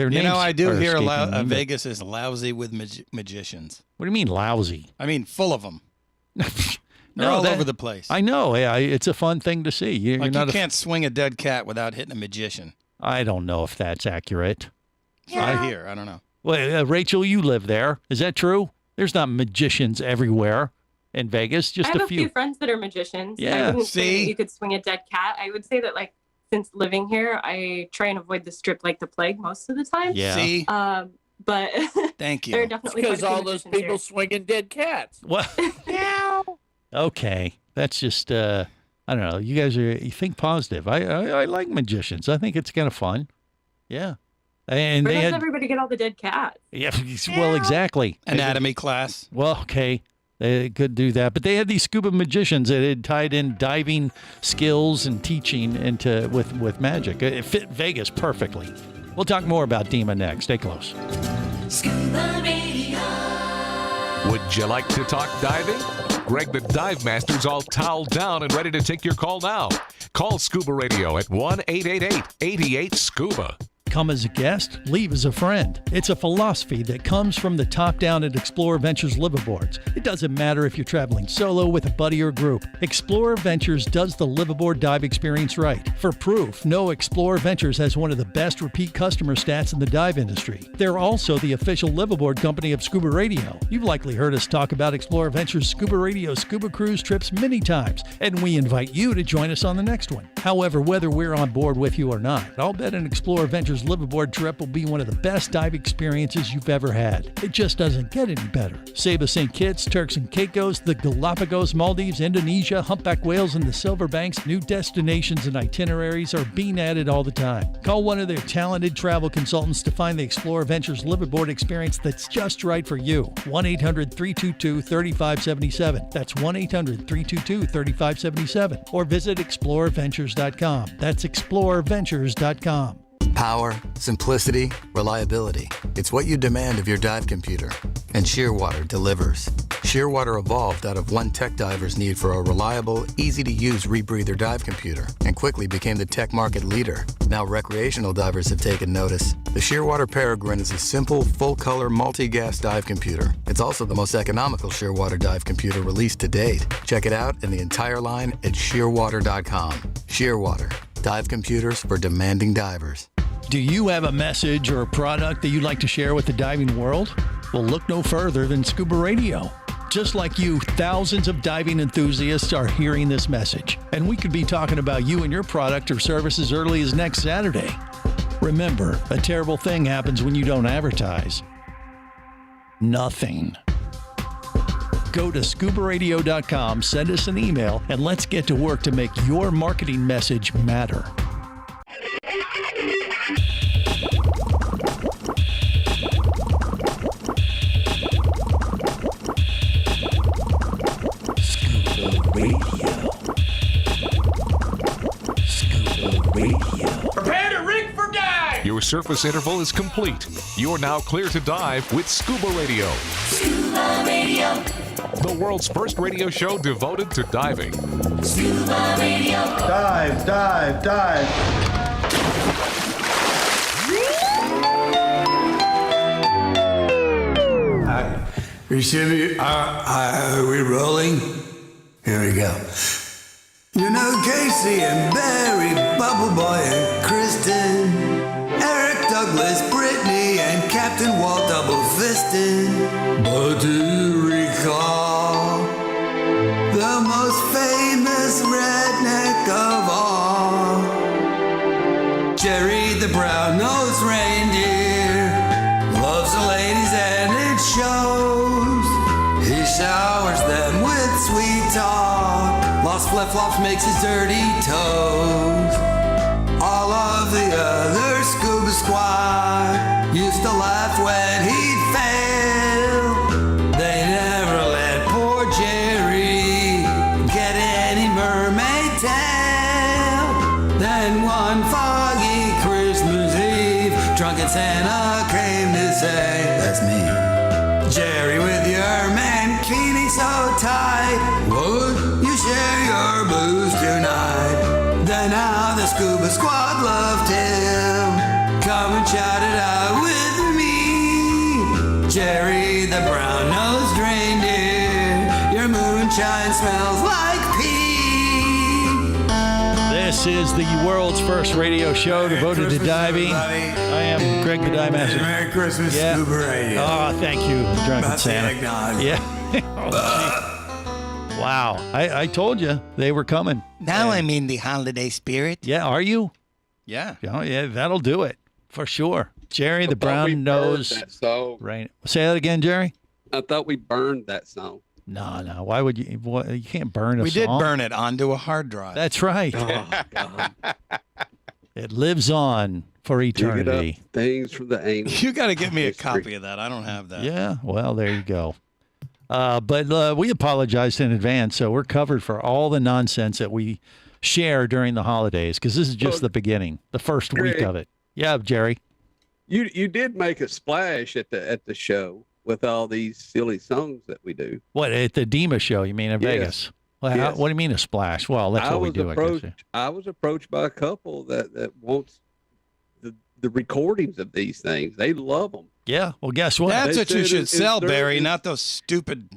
names I do are hear escaping me, but- Vegas is lousy with magicians. What do you mean lousy? I mean, full of them. They're all over the place. I know. Yeah, it's a fun thing to see. You're Like not you can't swing a dead cat without hitting a magician. I don't know if that's accurate. I hear. I don't know. Well, Rachel, you live there. Is that true? There's not magicians everywhere in Vegas. Just I have a a few friends that are magicians. Yeah. I wouldn't say See? that you could swing a dead cat. I would say that, like, since living here, I try and avoid the strip like the plague most of the time. Yeah. See? But thank there are definitely Because quite a few all those magicians people here. swinging dead cats. What? Okay, that's just I don't know. You think positive. I like magicians. I think it's kind of fun. Yeah, and Where they does had everybody get all the dead cats? yeah. Well, exactly. Anatomy class. Well, okay. They could do that, but they had these scuba magicians that had tied in diving skills and teaching into with magic. It fit Vegas perfectly. We'll talk more about DEMA next. Stay close. Scuba Radio. Would you like to talk diving? Greg the Dive Master's all toweled down and ready to take your call now. Call Scuba Radio at 1-888-88-SCUBA. Come as a guest, leave as a friend. It's a philosophy that comes from the top down at Explorer Ventures liveaboards. It doesn't matter if you're traveling solo with a buddy or group. Explorer Ventures does the liveaboard dive experience right. For proof, know Explorer Ventures has one of the best repeat customer stats in the dive industry. They're also the official liveaboard company of Scuba Radio. You've likely heard us talk about Explorer Ventures Scuba Radio scuba cruise trips many times, and we invite you to join us on the next one. However, whether we're on board with you or not, I'll bet an Explorer Ventures liveaboard trip will be one of the best dive experiences you've ever had. It just doesn't get any better. Saba St. Kitts, Turks and Caicos, the Galapagos, Maldives, Indonesia, humpback whales, and the Silver Banks, new destinations and itineraries are being added all the time. Call one of their talented travel consultants to find the Explorer Ventures liveaboard experience that's just right for you. 1-800-322-3577. That's 1-800-322-3577. Or visit explorerventures.com. That's explorerventures.com. Power, simplicity, reliability. It's what you demand of your dive computer. And Shearwater delivers. Shearwater evolved out of one tech diver's need for a reliable, easy-to-use rebreather dive computer and quickly became the tech market leader. Now recreational divers have taken notice. The Shearwater Peregrine is a simple, full-color, multi-gas dive computer. It's also the most economical Shearwater dive computer released to date. Check it out and the entire line at shearwater.com. Shearwater. Dive computers for demanding divers. Do you have a message or a product that you'd like to share with the diving world? Well, look no further than Scuba Radio. Just like you, thousands of diving enthusiasts are hearing this message, and we could be talking about you and your product or service as early as next Saturday. Remember, a terrible thing happens when you don't advertise. Nothing. Go to ScubaRadio.com, send us an email, and let's get to work to make your marketing message matter. Your surface interval is complete. You're now clear to dive with Scuba Radio. Scuba Radio. The world's first radio show devoted to diving. Scuba Radio. Dive, dive, dive. Are we rolling? Here we go. You know Casey and Barry, Bubble Boy and Kristen, Eric Douglas, Brittany, and Captain Walt double fisting. But do you recall the most famous redneck of all? Jerry the brown-nosed reindeer loves the ladies and it shows. He showers them with sweet talk. Lost flip-flops makes his dirty toes. All of the other scuba squad used to laugh when he'd fail. They never let poor Jerry get any mermaid tail. Then one foggy Christmas Eve, drunken Santa came to say, "That's me, Jerry, with your mankini so tight. Would you share your booze tonight?" Then how the scuba squad loved him. Come and shout it out with me. Jerry the brown-nosed reindeer, your moonshine smells like pee. This is the world's first radio show devoted to diving. I am Greg the Dive Master. Merry Christmas, Yeah. Scuba Radio. Oh, thank you, Drunken About the Santa. eggnog. Yeah. Wow. I told you they were coming. Now I'm in the holiday spirit. Yeah, are you? Yeah. Oh, yeah, that'll do it for sure. Jerry the I thought we brown burned nose. that song. Right. Say that again, Jerry. I thought we burned that song. No. Why would you? You can't burn a We song. did burn it onto a hard drive. That's right. Oh, God. It lives on for Dig it up, eternity. things from the ancient. You got to get me a history. copy of that. I don't have that. Yeah. Well, there you go. But we apologized in advance, so we're covered for all the nonsense that we share during the holidays, because this is just the beginning, the first week Greg. of it. Yeah, Jerry. You did make a splash at the show with all these silly songs that we do. What, at the DEMA show, you mean in Yes. Vegas? Well, Yes. what do you mean a splash? Well, that's what we do, I guess. I was approached by a couple that wants the recordings of these things. They love them. Yeah. Well, guess what? That's They what you said should it's sell, their- Barry, it's- not those stupid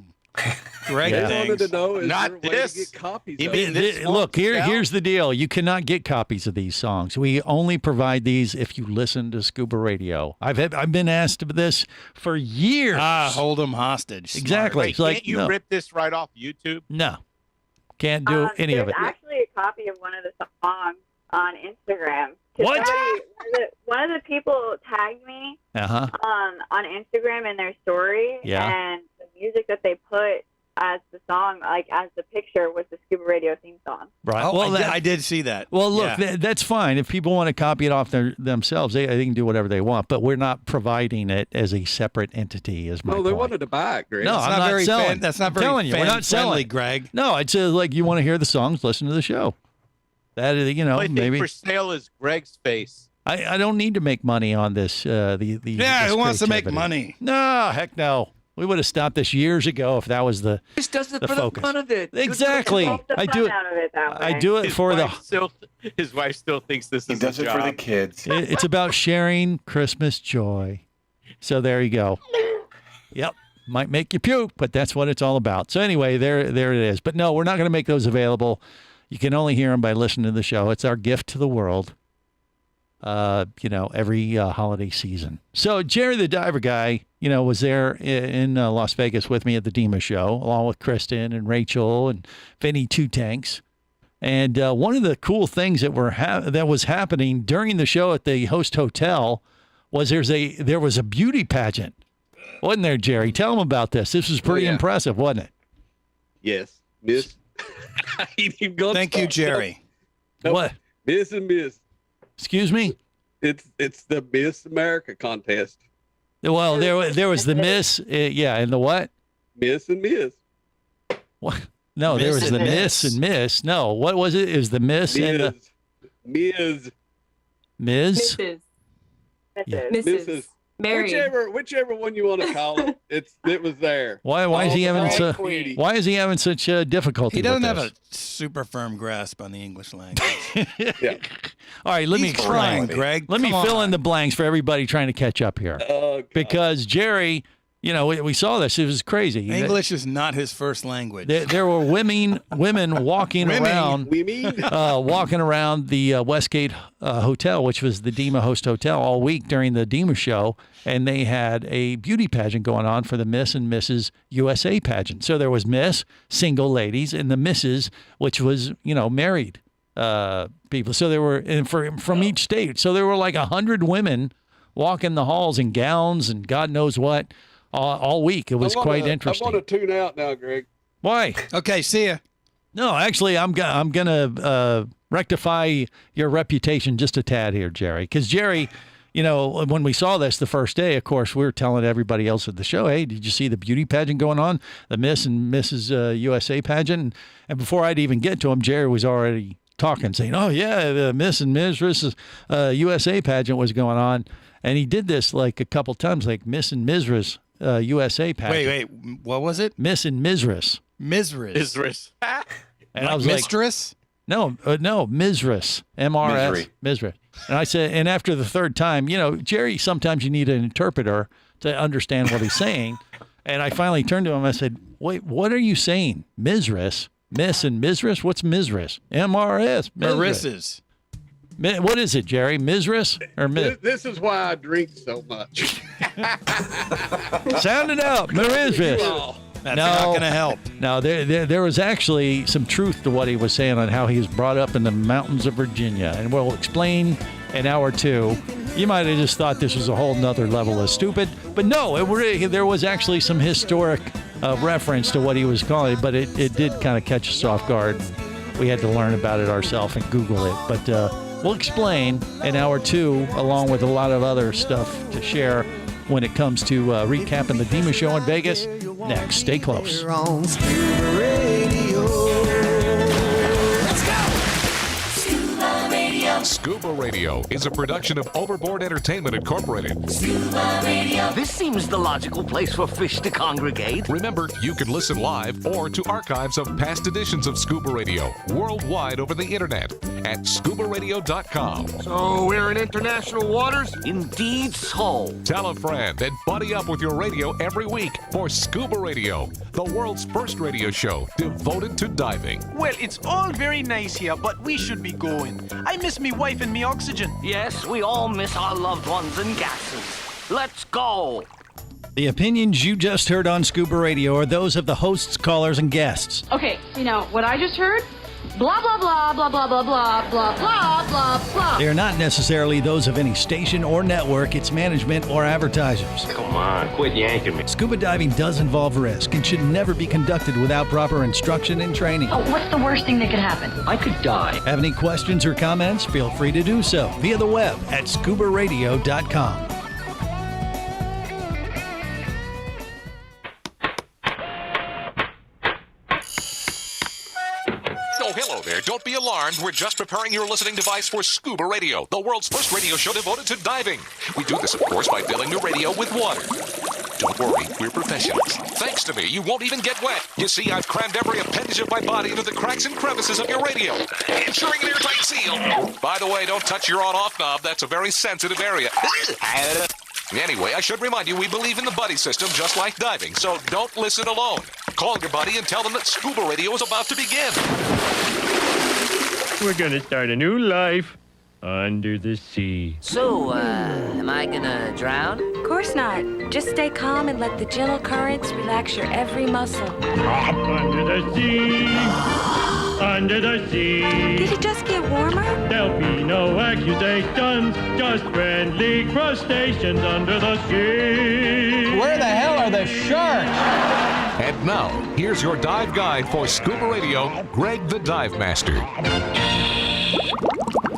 Greg Yeah. They wanted things. to know is Not there a way this. to get copies You of mean it? this Look, one, Sal? here's the deal. You cannot get copies of these songs. We only provide these if you listen to Scuba Radio. I've been asked this for years. Hold them hostage. Smart. Exactly. Wait, It's like, can't you no. rip this right off YouTube? No. Can't do any of it. There's actually a copy of one of the songs on Instagram. 'Cause What? one of the people tagged me Uh-huh. on Instagram in their story, Yeah. and the music that they put as the song, like as the picture, was the Scuba Radio theme song. Right. Oh, well, I did see that. Well, look, Yeah. that's fine. If people want to copy it off themselves, they can do whatever they want. But we're not providing it as a separate entity. Is my No, they point. wanted to buy it, Greg. No, That's I'm not not very selling. That's not I'm very telling you, we're not fan-friendly, selling. Greg. No, it's like you want to hear the songs, listen to the show. That is, The only thing maybe for sale is Greg's face. I don't need to make money on this. Yeah, this who wants to make creativity. money? No, heck no. We would have stopped this years ago if that was the Just does it the for focus. the fun of it. Exactly. Take the I fun do it. out of it that way. I do it for the. His wife still thinks this He is does a it job. for the kids. It's about sharing Christmas joy. So there you go. Yep. Might make you puke, but that's what it's all about. So anyway, there it is. But no, we're not going to make those available. You can only hear them by listening to the show. It's our gift to the world. Every holiday season. So Jerry the Diver Guy, was there in Las Vegas with me at the DEMA show, along with Kristen and Rachel and Vinny Two Tanks. And one of the cool things that that was happening during the show at the host hotel was there was a beauty pageant, wasn't there, Jerry? Tell them about this. This was pretty impressive, wasn't it? Yes, Miss. Thank you, Jerry. Nope. What? Miss and Miss. Excuse me? It's the Miss America contest. Well, there was the Miss, and the what? Miss and Miss. What? No, there was the Miss and Miss. No, what was it? It was the Miss and the Ms. Ms. Mrs. Mary. Whichever one you want to call it, it was there. Why is he having such difficulty? He doesn't with have this? a super firm grasp on the English language. Yeah. All right, let me explain, Greg. Let me fill in the blanks for everybody trying to catch up here. Because Jerry, we saw this. It was crazy. English is not his first language. There were women walking around the Westgate Hotel, which was the Dima Host Hotel, all week during the Dima show, and they had a beauty pageant going on for the Miss and Mrs. USA pageant. So there was Miss, single ladies, and the Mrs., which was married people. So there were from each state. So there were like 100 women walking the halls in gowns and God knows what. All week. It was quite interesting. I want to tune out now, Greg. Why? Okay, see ya. No, actually, I'm gonna rectify your reputation just a tad here, Jerry. Because Jerry, when we saw this the first day, of course, we were telling everybody else at the show, "Hey, did you see the beauty pageant going on? The Miss and Mrs. USA pageant?" And before I'd even get to him, Jerry was already talking, saying, "Oh yeah, the Miss and Mrs. USA pageant was going on," and he did this like a couple times, like Miss and Mrs. USA pageant. Wait, what was it? Miss and Mrs. Misris. And I was Mistress? No, Misris. MRS. Misris. And I said, and after the third time, Jerry, sometimes you need an interpreter to understand what he's saying. And I finally turned to him. I said, "Wait, what are you saying? Misris? Miss and Misris? What's Misris? MRS. Marissa's. What is it, Jerry? Misris or Miss? This is why I drink so much. Sound it out, Misris. That's not going to help. No, there was actually some truth to what he was saying on how he was brought up in the mountains of Virginia, and we'll explain in hour 2. You might have just thought this was a whole nother level of stupid, but no, there was actually some historic reference to what he was calling it, but it did kind of catch us off guard. We had to learn about it ourselves and Google it, but we'll explain in hour 2, along with a lot of other stuff to share when it comes to recapping the Dima show in Vegas. Next, stay close. On Scuba Radio. Let's go! Scuba Radio. Scuba Radio is a production of Overboard Entertainment Incorporated. Scuba Radio. This seems the logical place for fish to congregate. Remember, you can listen live or to archives of past editions of Scuba Radio worldwide over the internet at ScubaRadio.com. So we're in international waters? Indeed so. Tell a friend and buddy up with your radio every week for Scuba Radio, the world's first radio show devoted to diving. Well, it's all very nice here, but we should be going. I miss me wife and me oxygen. Yes, we all miss our loved ones and gases. Let's go. The opinions you just heard on Scuba Radio are those of the hosts, callers, and guests. Okay, what I just heard? Blah, blah, blah, blah, blah, blah, blah, blah, blah, blah, blah. They are not necessarily those of any station or network, its management, or advertisers. Come on, quit yanking me. Scuba diving does involve risk and should never be conducted without proper instruction and training. Oh, what's the worst thing that could happen? I could die. Have any questions or comments? Feel free to do so via the web at ScubaRadio.com. Oh, hello there. Don't be alarmed. We're just preparing your listening device for Scuba Radio, the world's first radio show devoted to diving. We do this, of course, by filling the radio with water. Don't worry, we're professionals. Thanks to me, you won't even get wet. You see, I've crammed every appendage of my body into the cracks and crevices of your radio, ensuring an airtight seal. By the way, don't touch your on-off knob. That's a very sensitive area. Anyway, I should remind you, we believe in the buddy system just like diving, so don't listen alone. Call your buddy and tell them that Scuba Radio is about to begin. We're gonna start a new life under the sea. So, am I gonna drown? Of course not. Just stay calm and let the gentle currents relax your every muscle. Under the sea, under the sea. Did it just get warmer? There'll be no accusations, just friendly crustaceans under the sea. Where the hell are the sharks? And now, here's your dive guide for Scuba Radio, Greg the Dive Master.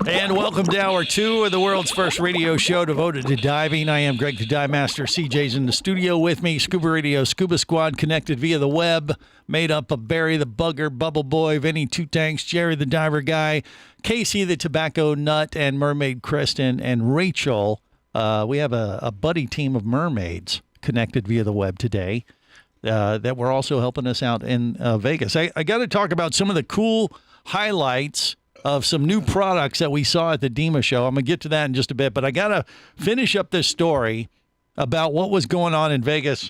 And welcome to hour 2 of the world's first radio show devoted to diving. I am Greg the Dive Master. CJ's in the studio with me. Scuba Radio, Scuba Squad connected via the web, made up of Barry the Bugger, Bubble Boy, Vinny Two Tanks, Jerry the Diver Guy, Casey the Tobacco Nut, and Mermaid Kristen, and Rachel We have a buddy team of mermaids connected via the web today that were also helping us out in Vegas. I got to talk about some of the cool highlights of some new products that we saw at the DEMA show. I'm going to get to that in just a bit, but I got to finish up this story about what was going on in Vegas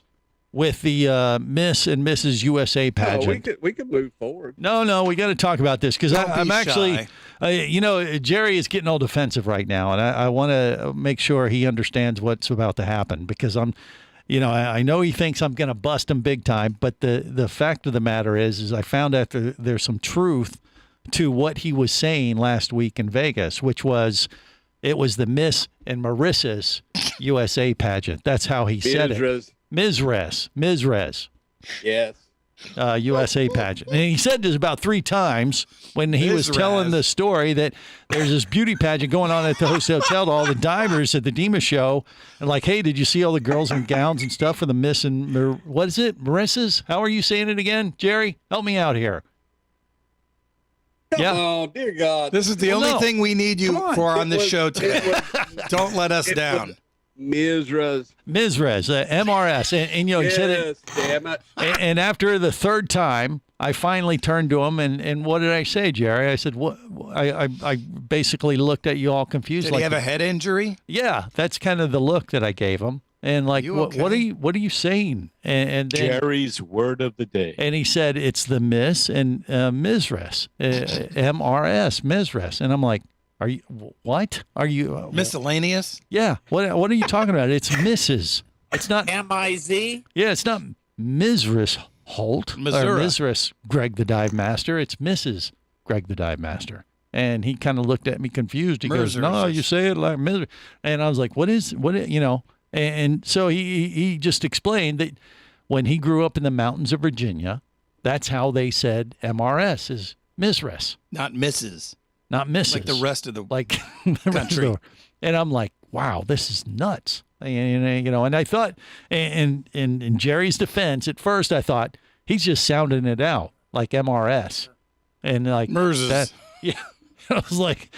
with the Miss and Mrs. USA pageant. We could move forward. No, we got to talk about this because I'm actually, Jerry is getting all defensive right now, and I want to make sure he understands what's about to happen because I know he thinks I'm going to bust him big time, but the fact of the matter is I found out there's some truth to what he was saying last week in Vegas, which was it was the Miss and Marissa's USA pageant. That's how he said it. Mizres. Yes. USA pageant. And he said this about 3 times when he was telling the story that there's this beauty pageant going on at the hotel to all the divers at the DEMA show. And like, hey, did you see all the girls in gowns and stuff for the Miss and what is it? Marissa's? How are you saying it again? Jerry, help me out here. Come on, dear God. This is the only thing we need you for on this show today. Don't let us down. Mizres, MRS. And he said it. Damn it. And after the 3rd time, I finally turned to him, and what did I say, Jerry? I said, "What?" I basically looked at you all confused. Did he have a head injury? Yeah, that's kind of the look that I gave him. And like, what are you saying? And then, Jerry's word of the day. And he said it's the Miss and Mizres, MRS, Mizres. And I'm like, are you what? Are you miscellaneous? Yeah. What are you talking about? It's Mrs. It's not M-I-Z? Yeah, it's not Mizres Holt Missouri. or Mizres Greg the Dive Master. It's Mrs. Greg the Dive Master. And he kind of looked at me confused. He goes, "No, you say it like Mizres." And I was like, "What? And so he just explained that when he grew up in the mountains of Virginia, that's how they said MRS is Mizres. Not Mrs. Not Mrs. Like the rest of the country. And I'm like, wow, this is nuts. And I thought, and in Jerry's defense, at first I thought he's just sounding it out like MRS. And like Merzes. Yeah. I was like,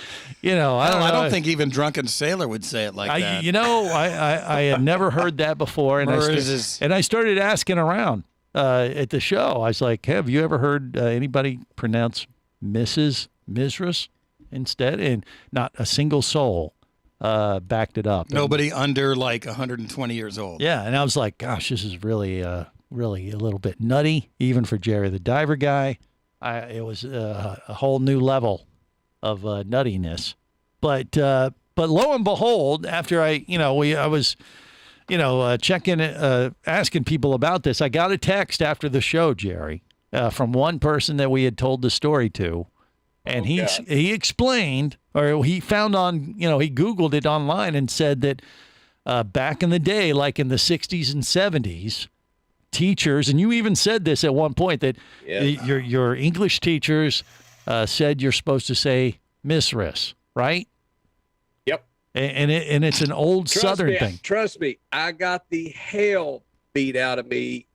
I don't know. I don't think even Drunken Sailor would say it like that. I had never heard that before, and I started asking around at the show. I was like, have you ever heard anybody pronounce Mrs. Mizres instead? And not a single soul backed it up. Nobody under like 120 years old. Yeah, and I was like, gosh, this is really really a little bit nutty, even for Jerry the Diver guy. It was a whole new level of nuttiness, but lo and behold, after I was checking, asking people about this, I got a text after the show, Jerry, from one person that we had told the story to, and he explained, or he found on, he Googled it online and said that back in the day, like in the 60s and 70s, teachers, and you even said this at one point, that your English teachers said you're supposed to say Mizres, right? Yep. And it's an old Southern thing. Trust me, I got the hell beat out of me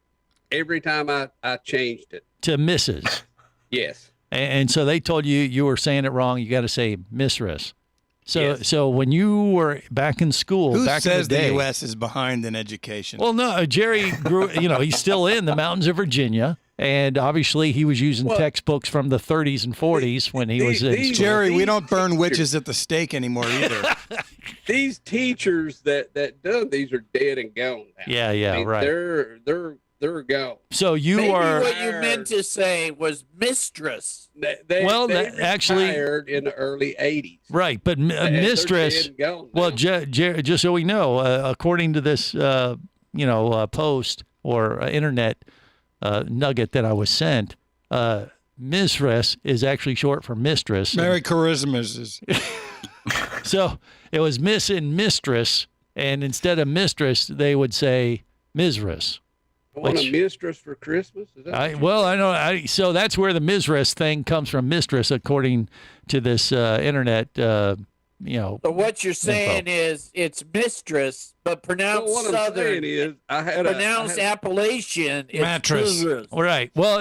every time I changed it to Mrs. Yes. And so they told you were saying it wrong. You got to say Mizres. So when you were back in school, who back says in the day, the U.S. is behind in education? Well, no, Jerry grew. He's still in the mountains of Virginia. And obviously, he was using textbooks from the 30s and 40s when he was in school. Jerry, we don't burn witches at the stake anymore either. These teachers that done these are dead and gone now. Yeah, right. They're gone. So Maybe what you meant to say was mistress. They actually retired in the early 80s. Right, but mistress. Well, just so we know, according to this, post or internet nugget that I was sent, Mizres is actually short for mistress. Merry Christmas is. So it was Miss and Mistress, and instead of mistress, they would say Mizres. I want a mistress for Christmas? Is that I know. So that's where the Mizres thing comes from, mistress, according to this internet. So what you're saying is it's mistress, but pronounced Southern. Pronounced Appalachian. It's mattress. Right. Well,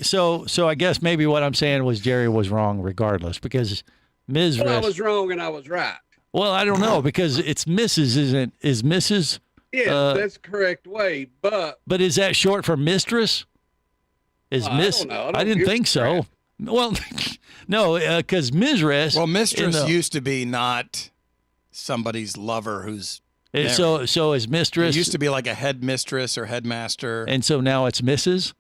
so I guess maybe what I'm saying was Jerry was wrong regardless, because Mizres. Well, I was wrong and I was right. Well, I don't know because it's Mrs. Isn't is Mrs. Yeah, that's the correct way. But is that short for mistress? Is Miss? I don't know. I didn't think so. Well, no, because mistress. Well, mistress used to be not somebody's lover who's. So is mistress. It used to be like a headmistress or headmaster. And so now it's Mrs.?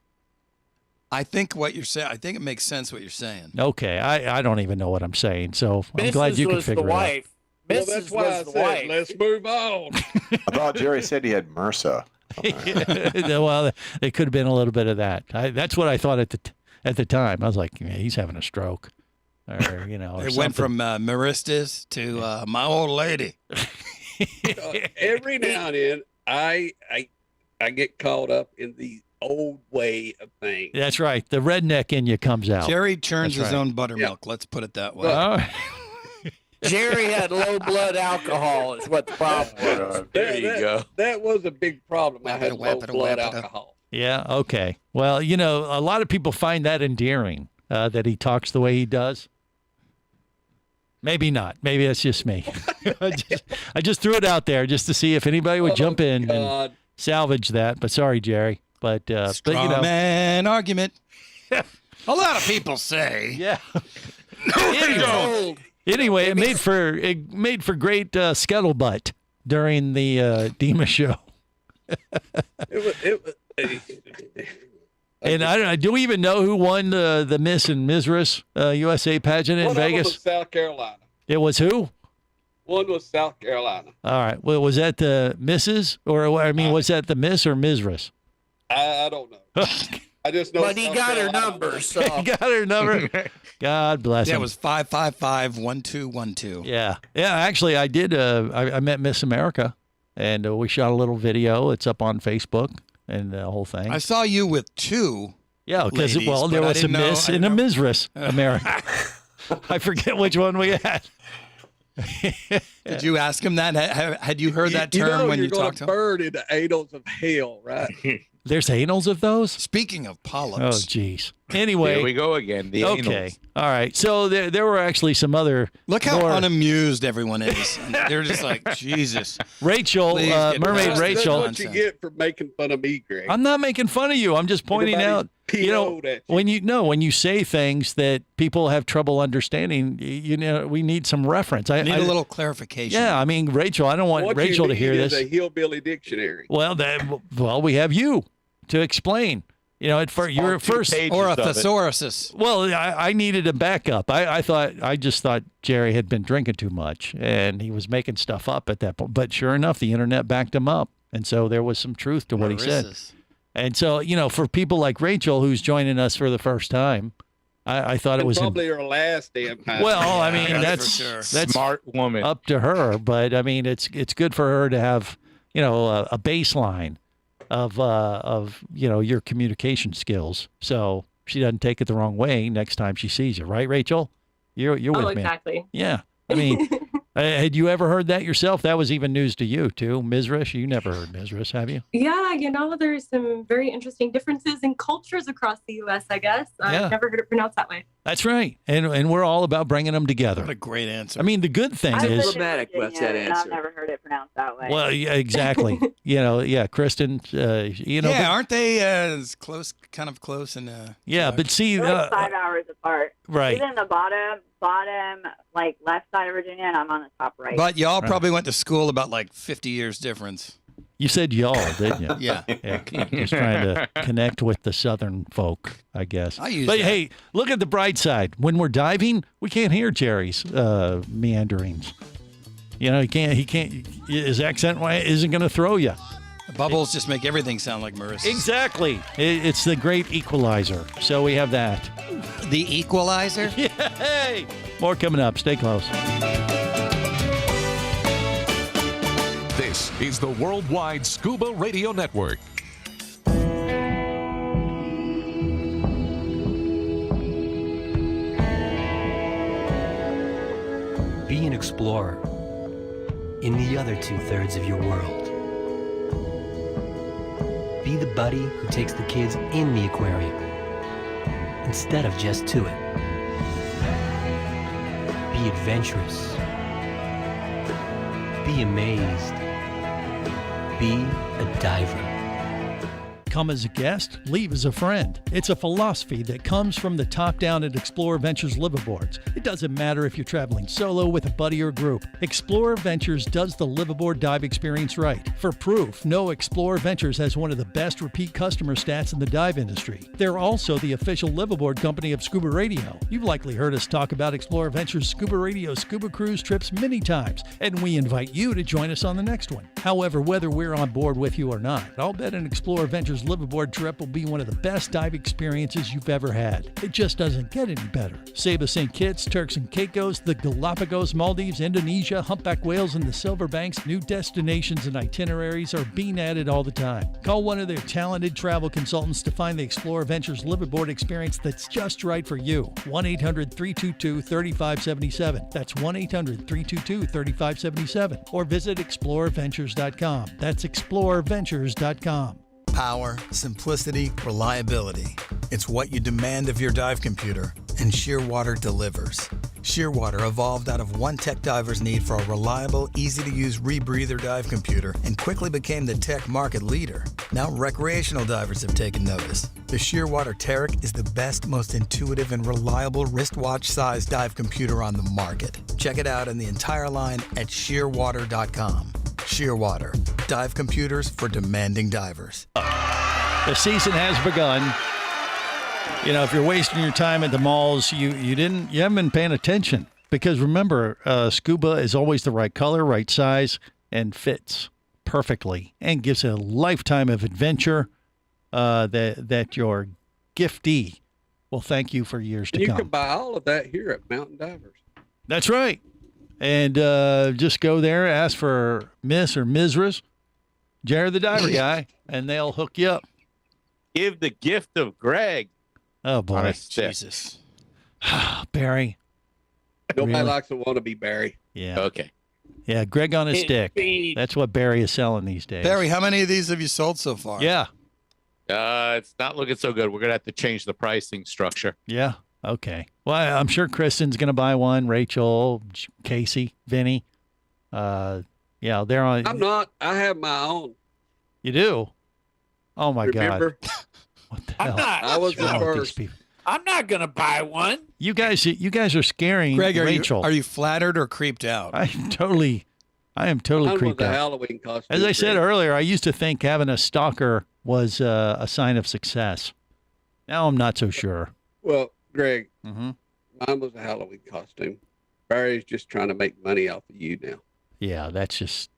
I think what you're saying. I think it makes sense what you're saying. Okay, I don't even know what I'm saying. So I'm glad you can figure it out. Well, that's why I said let's move on. I thought Jerry said he had MRSA. Well, it could have been a little bit of that. That's what I thought at the time. I was like, he's having a stroke, or It went from Maristas to my old lady. Every now and then, I get caught up in the old way of things. That's right. The redneck in you comes out. Jerry churns his own buttermilk. Let's put it that way. Jerry had low blood alcohol is what the problem was. There you go. That was a big problem. I had low blood alcohol. Yeah, okay. Well, a lot of people find that endearing, that he talks the way he does. Maybe not. Maybe that's just me. I just threw it out there just to see if anybody would jump in and salvage that. But sorry, Jerry. But man argument. A lot of people say. Yeah. Anyway, it made for great scuttlebutt during the Dima show. And I don't know. Do we even know who won the Miss and Mrs. USA pageant in Vegas? One was South Carolina. It was who? One was South Carolina. All right. Well, was that the Mrs. or was that the Miss or Mrs.? I don't know. I just know. But he got her number. So. He got her number. God bless him. Yeah, it was 555-1212. Yeah. Actually, I did. I met Miss America, and we shot a little video. It's up on Facebook and the whole thing. I saw you with two. Yeah, because there was a Miss and a Mrs. America. I forget which one we had. Did you ask him that? Had you heard that term when you talked to him? Bird into anals of hell, right? There's anals of those? Speaking of polyps. Oh, geez. Anyway. Here we go again. The okay. anals. All right. So there were actually some other. Look how unamused everyone is. They're just like, Jesus. Rachel, Mermaid Rachel. That's what you get for making fun of me, Greg. I'm not making fun of you. I'm just pointing out. When you say things that people have trouble understing, we need some reference. I need a little clarification. Yeah, I mean, Rachel, I don't want Rachel to hear this. What you need is a hillbilly dictionary. Well, we have you to explain. You're first or a thesaurus. Well, I needed a backup. I just thought Jerry had been drinking too much and he was making stuff up at that point. But sure enough, the internet backed him up, and so there was some truth to what he said. And so, for people like Rachel, who's joining us for the first time, I thought it was probably her last damn time. Well, I mean, that's smart woman. Up to her, but I mean, it's good for her to have a baseline of your communication skills, so she doesn't take it the wrong way next time she sees you, right, Rachel? You're with me. Exactly. Yeah, I mean. Had you ever heard that yourself? That was even news to you, too. Mizrash, you never heard Mizrash, have you? Yeah, there's some very interesting differences in cultures across the U.S., I guess. I've never heard it pronounced that way. That's right. And we're all about bringing them together. What a great answer. I mean, the good thing is... diplomatic was that answer. I've never heard it pronounced that way. Well, yeah, exactly. Kristen, Yeah, aren't they kind of close? Yeah, but see... They're like 5 hours apart. Right. He's in the bottom, like left side of Virginia, and I'm on the top right. But y'all probably went to school about 50 years difference. You said y'all, didn't you? Yeah. Just trying to connect with the Southern folk, I guess. Hey, look at the bright side. When we're diving, we can't hear Jerry's meanderings. He can't. His accent isn't going to throw you. The bubbles just make everything sound like Marissa. Exactly. It's the great equalizer. So we have that. The equalizer? Yay! More coming up. Stay close. This is the Worldwide Scuba Radio Network. Be an explorer in the other 2/3 of your world. Be the buddy who takes the kids in the aquarium instead of just to it. Be adventurous. Be amazed. Be a diver. Come as a guest, leave as a friend. It's a philosophy that comes from the top down at Explorer Ventures liveaboards. It doesn't matter if you're traveling solo with a buddy or group. Explorer Ventures does the liveaboard dive experience right. For proof, no, Explorer Ventures has one of the best repeat customer stats in the dive industry. They're also the official liveaboard company of Scuba Radio. You've likely heard us talk about Explorer Ventures Scuba Radio scuba cruise trips many times, and we invite you to join us on the next one. However, whether we're on board with you or not, I'll bet an Explorer Ventures liveaboard trip will be one of the best dive experiences you've ever had. It just doesn't get any better. Saba St. Kitts, Turks and Caicos, the Galapagos, Maldives, Indonesia, humpback whales, and the Silver Banks, new destinations and itineraries are being added all the time. Call one of their talented travel consultants to find the Explorer Ventures liveaboard experience that's just right for you. 1-800-322-3577. That's 1-800-322-3577. Or visit explorerventures.com. That's explorerventures.com. Power, simplicity, reliability. It's what you demand of your dive computer, and Shearwater delivers. Shearwater evolved out of one tech diver's need for a reliable, easy-to-use rebreather dive computer and quickly became the tech market leader. Now recreational divers have taken notice. The Shearwater Taric is the best, most intuitive, and reliable wristwatch-sized dive computer on the market. Check it out in the entire line at shearwater.com. Shearwater, dive computers for demanding divers. The season has begun. You know, if you're wasting your time at the malls, you haven't been paying attention. Because remember, scuba is always the right color, right size, and fits perfectly, and gives a lifetime of adventure that your giftee will thank you for years to come. You can buy all of that here at Mountain Divers. That's right. And just go there, ask for Miss or Mrs. Jerry the Diver Guy, and they'll hook you up. Give the gift of Greg. Oh, boy. Jesus. Barry. Nobody Really? likes to want to be Barry. Yeah. Okay. Yeah, Greg on a stick. That's what Barry is selling these days. Barry, how many of these have you sold so far? Yeah. It's not looking so good. We're going to have to change the pricing structure. Yeah. Okay. Well, I'm sure Kristen's going to buy one. Rachel, Casey, Vinny. Yeah, they're on. I'm not. I have my own. You do? Oh, my Remember? God. What the hell? I was the What's wrong with these first. people? I'm not gonna buy one. You guys are scaring Greg, Rachel. Are you flattered or creeped out? I am totally Mine creeped was a out. Halloween costume. As I said Greg. earlier, I used to think having a stalker was a sign of success. Now I'm not so sure. Well, Greg, Mm-hmm. mine was a Halloween costume. Barry's just trying to make money off of you now. Yeah, that's just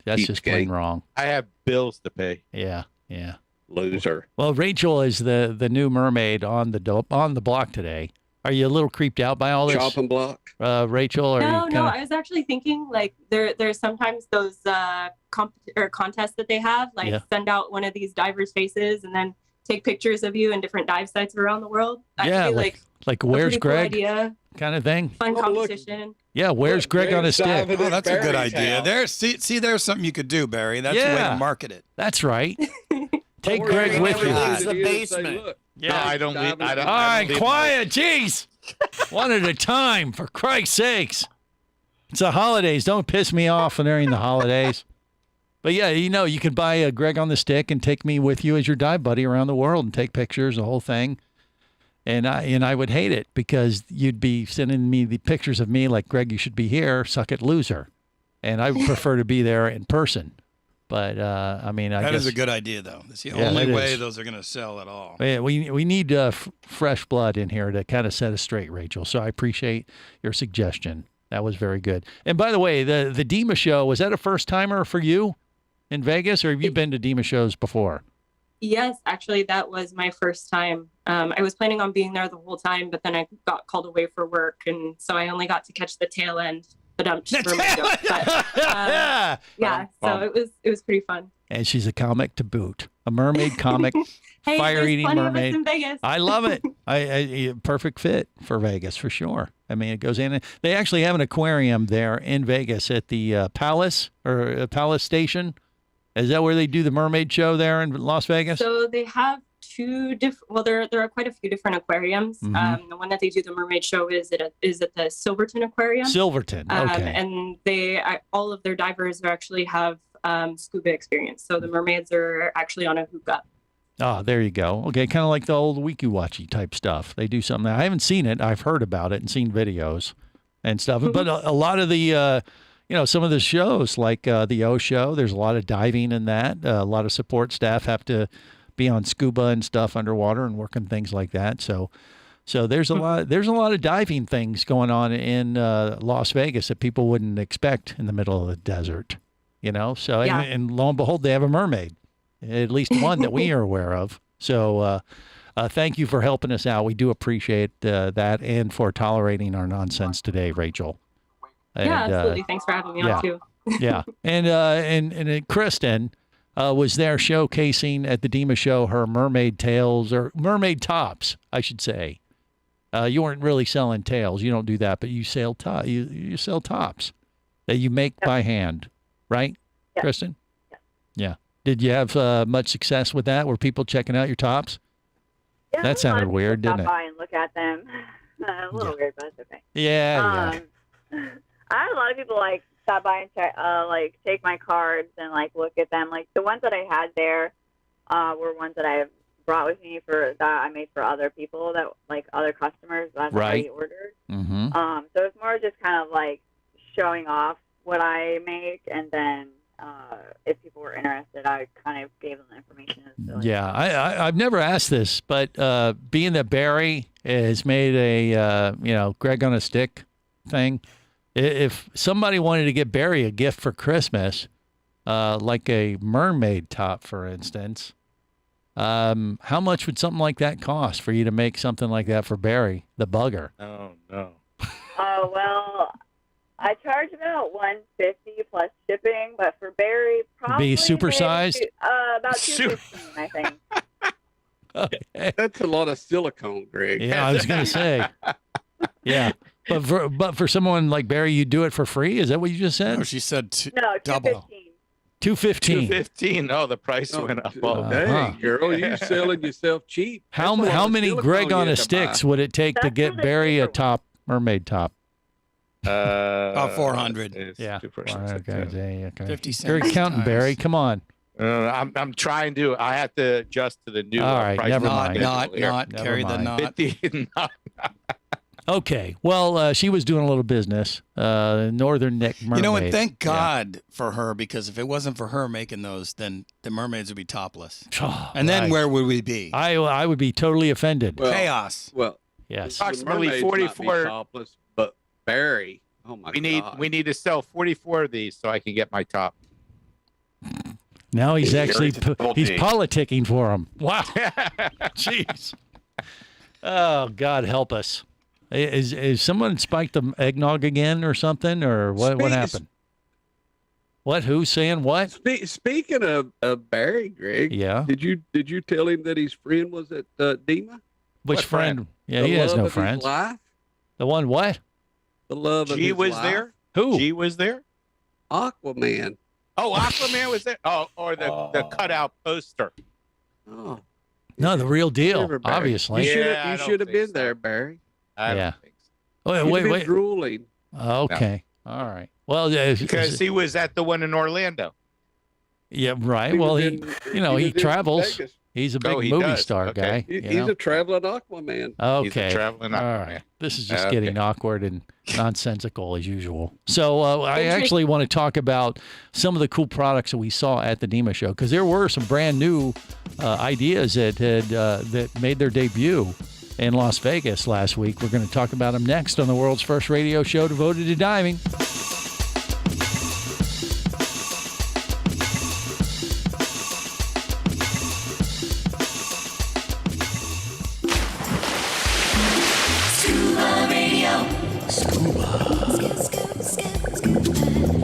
plain wrong. I have bills to pay. Yeah, yeah. Loser. Well, Rachel is the new mermaid on the block today. Are you a little creeped out by all this? Chopping block. Rachel, or No, I was actually thinking like there's sometimes those contests that they have, like Yeah. send out one of these divers' faces and then take pictures of you in different dive sites around the world. That yeah, could be like a where's pretty cool Greg idea, kind of thing. fun Oh, look. competition. Yeah, where's Greg on a stick? diving Oh, at that's a good Barry's idea. house. There's something you could do, Barry. That's the way Yeah. to market it. That's right. Take Or Greg you with never you. leave Leaves the it here and say, basement. "Look, No, I don't. diving I don't. All I right, don't leave quiet, jeez. One at a time, for Christ's sakes. It's the holidays. Don't piss me off during the holidays. But yeah, you can buy a Greg on the stick and take me with you as your dive buddy around the world and take pictures, the whole thing. And I would hate it because you'd be sending me the pictures of me like, Greg, you should be here, suck it, loser. And I would prefer to be there in person. But I mean, I That guess is a good idea, though. It's the Yeah, only it way is. those are going to sell at all. Yeah, we need fresh blood in here to kind of set us straight, Rachel. So I appreciate your suggestion. That was very good. And by the way, the DEMA show, was that a first timer for you in Vegas, or have you been to DEMA shows before? Yes, actually, that was my first time. I was planning on being there the whole time, but then I got called away for work, and so I only got to catch the tail end. But for my joke. But, yeah, so it was pretty fun. And she's a comic to boot, a mermaid comic, Hey, fire-eating there's plenty mermaid. of us in Vegas. I love it. I perfect fit for Vegas for sure. I mean, it goes in. They actually have an aquarium there in Vegas at the Palace or Palace Station. Is that where they do the mermaid show there in Las Vegas? So they have two different. Well, there are quite a few different aquariums. Mhm. The one that they do the mermaid show is at the Silverton Aquarium. Silverton, okay. And all of their divers actually have scuba experience. So the mermaids are actually on a hookah. Oh, there you go. Okay, kind of like the old Wikiwachi type stuff. They do something. I haven't seen it. I've heard about it and seen videos and stuff. But a lot of the, some of the shows like the O Show, there's a lot of diving in that. A lot of support staff have to be on scuba and stuff underwater and working things like that. So there's a lot. There's a lot of diving things going on in Las Vegas that people wouldn't expect in the middle of the desert. So Yeah. and lo and behold, they have a mermaid. At least one that we are aware of. So thank you for helping us out. We do appreciate that and for tolerating our nonsense today, Rachel. Yeah, absolutely. Thanks for having me on too. Yeah. And Kristen was there showcasing at the DEMA show her mermaid tails, or mermaid tops, I should say. You weren't really selling tails. You don't do that, but you sell you sell tops that you make by hand, right, Kristen? Yeah. Did you have much success with that? Were people checking out your tops? Yeah, That sounded weird, didn't it? Stop by and look at them. A little weird, but it's okay. Yeah. I had a lot of people stop by and check, take my cards and look at them. Like the ones that I had there were ones that I brought with me that I made for other people, that other customers that I already ordered. Mm-hmm. So it's more just kind of showing off what I make, and then if people were interested, I kind of gave them the information. I've never asked this, but being that Barry has made a Greg on a Stick thing, if somebody wanted to get Barry a gift for Christmas, like a mermaid top, for instance, how much would something like that cost for you to make something like that for Barry, the bugger? Oh, no. Oh, well, I charge about $150 plus shipping, but for Barry, probably Be supersized? About $215, I think. Okay. That's a lot of silicone, Greg. Yeah, I was going to say. Yeah. But for someone like Barry, you do it for free? Is that what you just said? No, she said No, double. $215. $215. Oh, the price went up. Oh, dang, girl, you selling yourself cheap. How many Greg on a Sticks would it take to get Barry a top, mermaid top? About 400. Yeah. 2%. Okay. 50 cents. You're counting, times. Barry. Come on. I'm trying to. I have to adjust to the new All right, price. never mind. Not Never carry the mind. knot. 50. Okay. Well, she was doing a little business. Northern Neck Mermaid. And thank God for her, because if it wasn't for her making those, then the mermaids would be topless. And then where would we be? I would be totally offended. Well, Chaos. Well, yes. Approximately the mermaids might be 44. topless, but Barry, oh my God. We need to sell 44 of these so I can get my top. Now he's actually Double he's D. politicking for him. Wow. Jeez. Oh, God help us. Is someone spiked the eggnog again or something, or what happened? What? Who's saying what? Speaking of Barry, Greg. Yeah. Did you tell him that his friend was at DEMA? Which friend? Yeah, The he has love no of his friends. life? The one what? The love of G his was life? there? Who? G was there? Aquaman. Oh, Aquaman was there? Oh, or the cutout poster. Oh. No, the real deal, Never, Barry. obviously. You Yeah, I don't should have think been so. there, Barry. I Yeah. don't think so. Wait, You'd have been wait. drooling. Okay. All right. Well, Because he was at the one in Orlando. yeah, right. He Well, was he, in- you know, he he was in travels. Vegas. He's a Oh, big he movie does. star Okay. guy. He's you know? a traveling Aquaman. Okay. He's a traveling All Aquaman. right. This is just Okay. getting awkward and nonsensical as usual. So I actually want to talk about some of the cool products that we saw at the DEMA show, because there were some brand new ideas that had that made their debut in Las Vegas last week. We're going to talk about them next on the world's first radio show devoted to diving. Scuba Radio.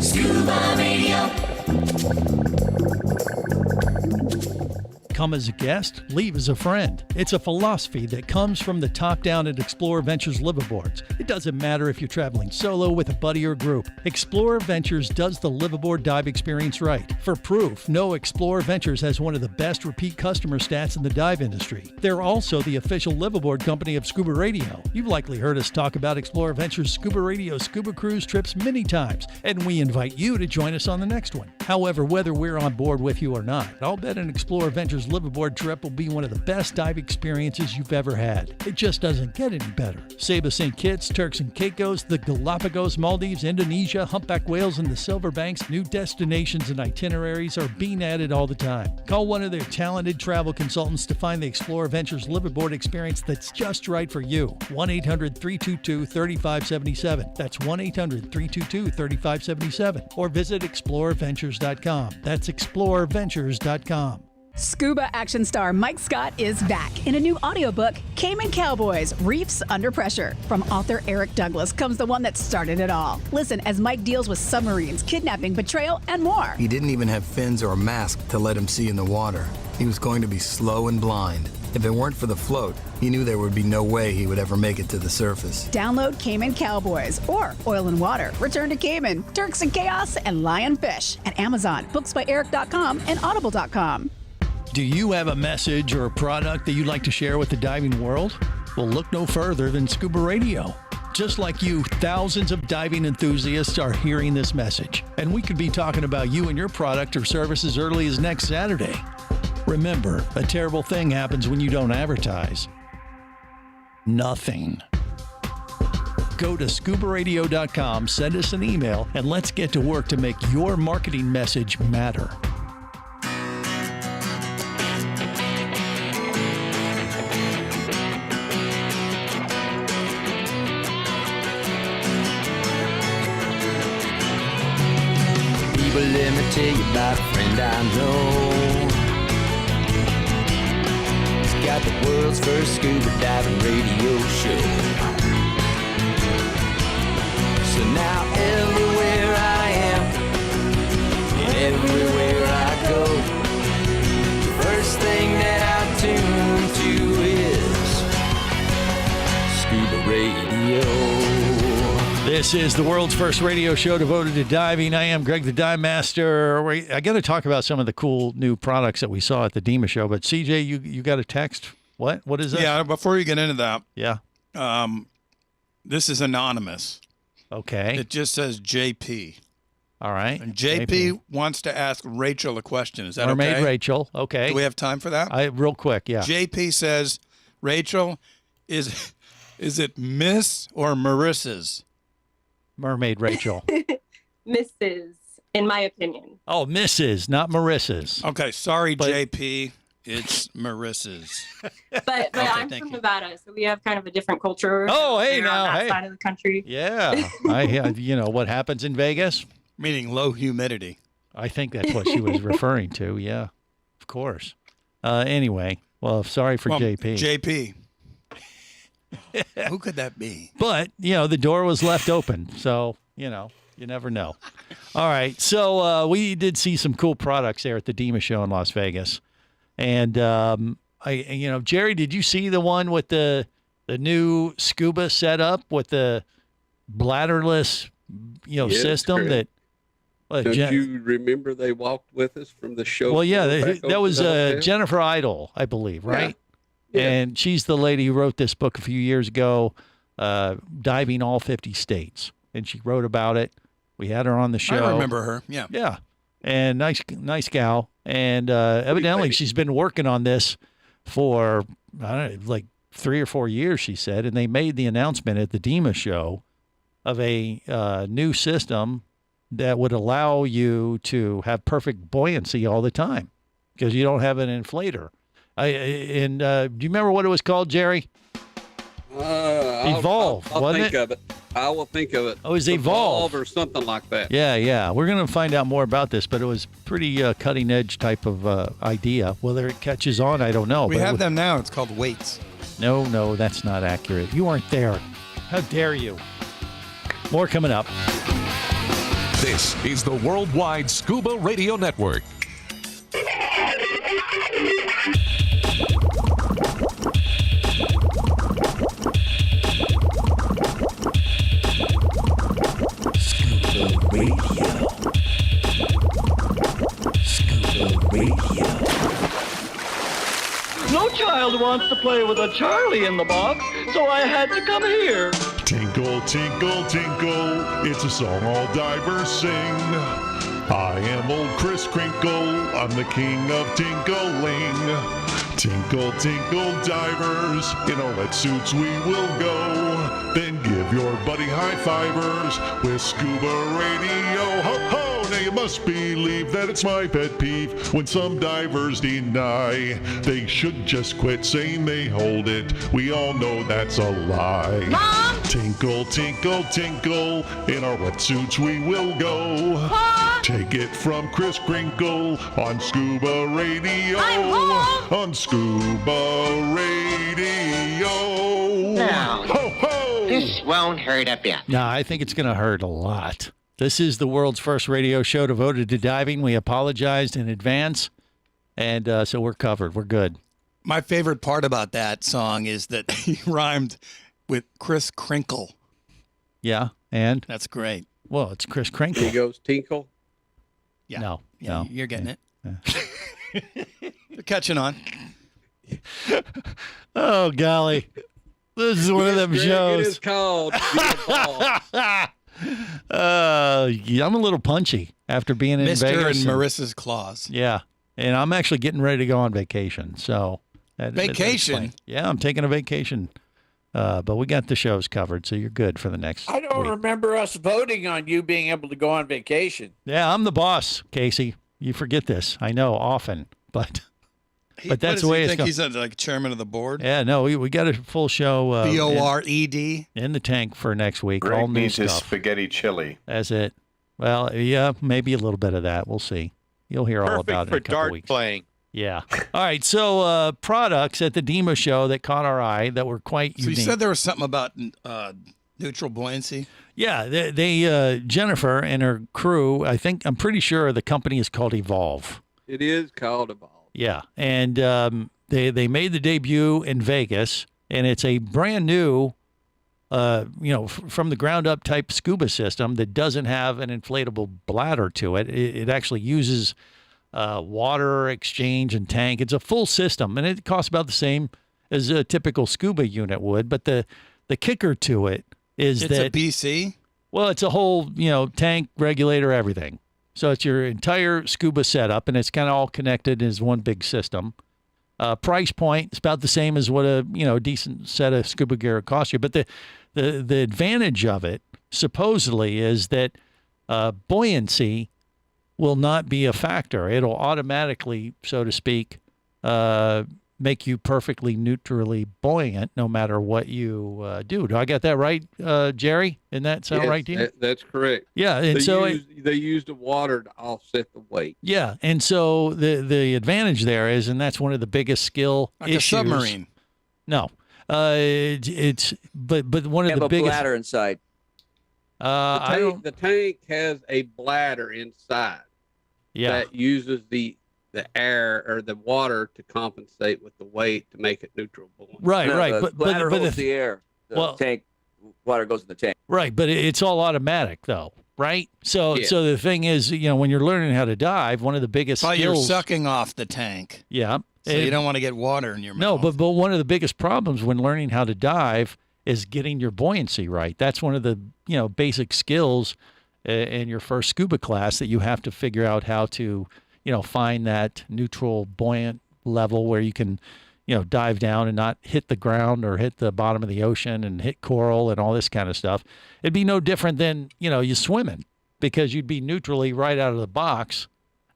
Scuba Radio. Come as a guest, leave as a friend. It's a philosophy that comes from the top down at Explorer Ventures liveaboards. It doesn't matter if you're traveling solo, with a buddy, or group. Explorer Ventures does the liveaboard dive experience right. For proof, know Explorer Ventures has one of the best repeat customer stats in the dive industry. They're also the official liveaboard company of ScubaRadio. You've likely heard us talk about Explorer Ventures ScubaRadio scuba cruise trips many times, and we invite you to join us on the next one. However, whether we're on board with you or not, I'll bet an Explorer Ventures liveaboard trip will be one of the best dive experiences you've ever had. It just doesn't get any better. Saba St. Kitts, Turks and Caicos, the Galapagos, Maldives, Indonesia, humpback whales, and the Silver Banks, new destinations and itineraries are being added all the time. Call one of their talented travel consultants to find the Explorer Ventures liveaboard experience that's just right for you. 1-800-322-3577. That's 1-800-322-3577. Or visit explorerventures.com. That's explorerventures.com. Scuba action star Mike Scott is back in a new audiobook, Cayman Cowboys, Reefs Under Pressure. From author Eric Douglas comes the one that started it all. Listen as Mike deals with submarines, kidnapping, betrayal, and more. He didn't even have fins or a mask to let him see in the water. He was going to be slow and blind. If it weren't for the float, he knew there would be no way he would ever make it to the surface. Download Cayman Cowboys or Oil and Water, Return to Cayman, Turks and Chaos, and Lionfish at Amazon, booksbyeric.com, and audible.com. Do you have a message or a product that you'd like to share with the diving world? Well, look no further than ScubaRadio. Just like you, thousands of diving enthusiasts are hearing this message, and we could be talking about you and your product or service as early as next Saturday. Remember, a terrible thing happens when you don't advertise. Nothing. Go to ScubaRadio.com, send us an email, and let's get to work to make your marketing message matter. Let me tell you about a friend I know. He's got the world's first scuba diving radio show. So now everywhere I am and everywhere I go, the first thing that I tune to is Scuba Radio. This is the world's first radio show devoted to diving. I am Greg the Dive Master. I got to talk about some of the cool new products that we saw at the DEMA show. But CJ, you got a text? What? What is that? Yeah, before you get into that. Yeah. This is anonymous. Okay. It just says JP. All right. And JP wants to ask Rachel a question. Is that Mermaid okay? Rachel. Okay. Do we have time for that? Real quick, yeah. JP says, Rachel, is it Miss or Marissa's? Mermaid Rachel. Mrs., in my opinion. Oh, Mrs., not Marissa's. Okay, sorry, JP. It's Marissa's. But I'm from Nevada, so we have kind of a different culture. Oh, hey, on now, that hey. side of the country. Yeah. You know what happens in Vegas? Meaning low humidity. I think that's what she was referring to. Yeah, of course. Anyway, well, sorry for JP. JP. Who could that be? But, the door was left open. So, you never know. All right. So we did see some cool products there at the DEMA show in Las Vegas. And, Jerry, did you see the one with the new scuba setup with the bladderless, Yes, system correct. that? Don't you remember they walked with us from the show? Well, yeah, back that over was to the hotel? Jennifer Idle, I believe, right? Yeah. And she's the lady who wrote this book a few years ago, Diving All 50 States. And she wrote about it. We had her on the show. I remember her, yeah. Yeah. And nice gal. And evidently she's been working on this for, I don't know, like 3 or 4 years, she said. And they made the announcement at the DEMA show of a new system that would allow you to have perfect buoyancy all the time because you don't have an inflator. Do you remember what it was called, Jerry? Evolve, I'll wasn't think it? of it. I will think of it. Oh, it was Evolve or something like that. Yeah. We're going to find out more about this, but it was pretty cutting edge type of idea. Whether it catches on, I don't know. We have them now. It's called weights. No, that's not accurate. You weren't there. How dare you? More coming up. This is the Worldwide Scuba Radio Network. No child wants to play with a Charlie in the box, so I had to come here. Tinkle, tinkle, tinkle, it's a song all divers sing. I am old Kris Kringle, I'm the king of tinkling. Tinkle, tinkle, divers, in our wetsuits we will go. Then give your buddy high fivers with Scuba Radio. Ho, ho! Now you must believe that it's my pet peeve when some divers deny. They should just quit saying they hold it. We all know that's a lie. Mom! Tinkle, tinkle, tinkle, in our wetsuits we will go. Mom! Take it from Kris Kringle on Scuba Radio. I'm home! On Scuba Radio. Now, Ho, ho! this won't hurt a bit. No, I think it's going to hurt a lot. This is the world's first radio show devoted to diving. We apologized in advance, and so we're covered. We're good. My favorite part about that song is that he rhymed with Kris Kringle. Yeah, and? That's great. Well, it's Kris Kringle. He goes tinkle. Yeah. No, Yeah, no. you're getting it. You're catching on. Oh, golly. This is one of them Greg, shows. It is called Be a Ball. Yeah, I'm a little punchy after being in Mr. Vegas. and Marissa's Claus. Yeah, and I'm actually getting ready to go on vacation. So Vacation? Yeah, I'm taking a vacation. But we got the shows covered, so you're good for the next I don't week. remember us voting on you being able to go on vacation. Yeah, I'm the boss, Casey. You forget this. I know often, but that's the way it's think going. he's like chairman of the board? Yeah, no, we got a full show. BORED? In the tank for next week. Greg all new needs his stuff. spaghetti chili. That's it. Well, yeah, maybe a little bit of that. We'll see. You'll hear all Perfect about it for in a couple dart weeks. playing. Yeah. All right. So products at the DEMA show that caught our eye that were quite So unique. you said there was something about neutral buoyancy? Yeah. They Jennifer and her crew, I'm pretty sure the company is called Evolve. It is called Evolve. Yeah. And they made the debut in Vegas, and it's a brand new, from the ground up type scuba system that doesn't have an inflatable bladder to it. It actually uses water exchange and tank. It's a full system, and it costs about the same as a typical scuba unit would. But the kicker to it is It's that a BC? Well, it's a whole tank, regulator, everything. So it's your entire scuba setup, and it's kind of all connected as one big system. Price point is about the same as what a decent set of scuba gear would cost you. But the advantage of it supposedly is that buoyancy will not be a factor. It'll automatically, so to speak, make you perfectly neutrally buoyant no matter what you do. Do I get that right, Jerry? Isn't that sound Yes, right to you? That's correct. Yeah, and they use the water to offset the weight. Yeah, and so the advantage there is, and that's one of the biggest skill Like issues. a submarine. No, it's but one of Have the a biggest. bladder inside. The tank has a bladder inside. Yeah. That uses the air or the water to compensate with the weight to make it neutral buoyant. Right, No, right, the but bladder but holds the air. The tank, water goes in the tank. Right, but it's all automatic though, right? So Yeah. so the thing is, when you're learning how to dive, one of the biggest While you're skills. sucking off the tank. Yeah. So you don't want to get water in your mouth. No, but one of the biggest problems when learning how to dive is getting your buoyancy right. That's one of the basic skills in your first scuba class that you have to figure out how to find that neutral buoyant level where you can dive down and not hit the ground or hit the bottom of the ocean and hit coral and all this kind of stuff. It'd be no different than you swimming, because you'd be neutrally right out of the box,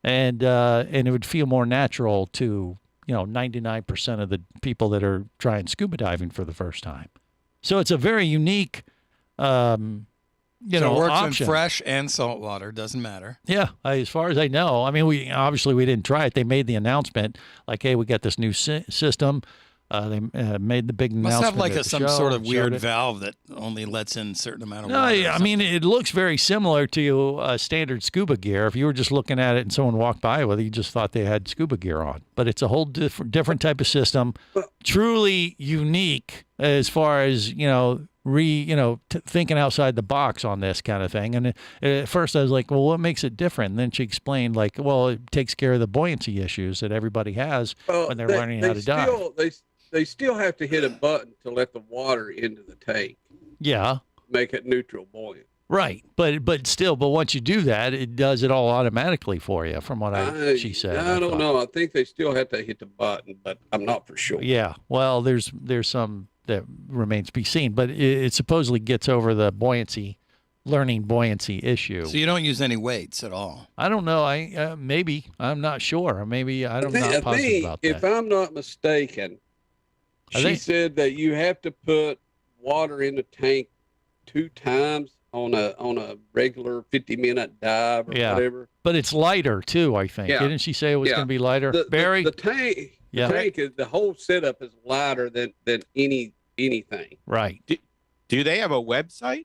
and it would feel more natural to 99% of the people that are trying scuba diving for the first time. So it's a very unique, So it works option. in fresh and salt water. Doesn't matter. Yeah, as far as I know. I mean, we didn't try it. They made the announcement like, "Hey, we got this new system. They made the big Must announcement. have like at the some show, sort of showed weird it. valve that only lets in a certain amount of No, water. I mean, it looks very similar to standard scuba gear. If you were just looking at it and someone walked by with it, you just thought they had scuba gear on. But it's a whole different type of system, truly unique as far as, thinking outside the box on this kind of thing. And at first I was like, well, what makes it different? And then she explained, like, well, it takes care of the buoyancy issues that everybody has when they're learning how to dive. They still have to hit a button to let the water into the tank. Yeah. Make it neutral buoyant. Right. But once you do that, it does it all automatically for you, from what she said. I don't know. I think they still have to hit the button, but I'm not for sure. Yeah. Well, there's some that remains to be seen, but it supposedly gets over the learning buoyancy issue. So you don't use any weights at all? I don't know. Maybe. I'm not sure. Maybe I'm not positive about that. If I'm not mistaken, she said that you have to put water in the tank 2 times on a regular 50-minute dive or whatever. But it's lighter too, I think. Yeah. Didn't she say it was going to be lighter? Barry? The tank is, the whole setup is lighter than anything. Right. Do they have a website?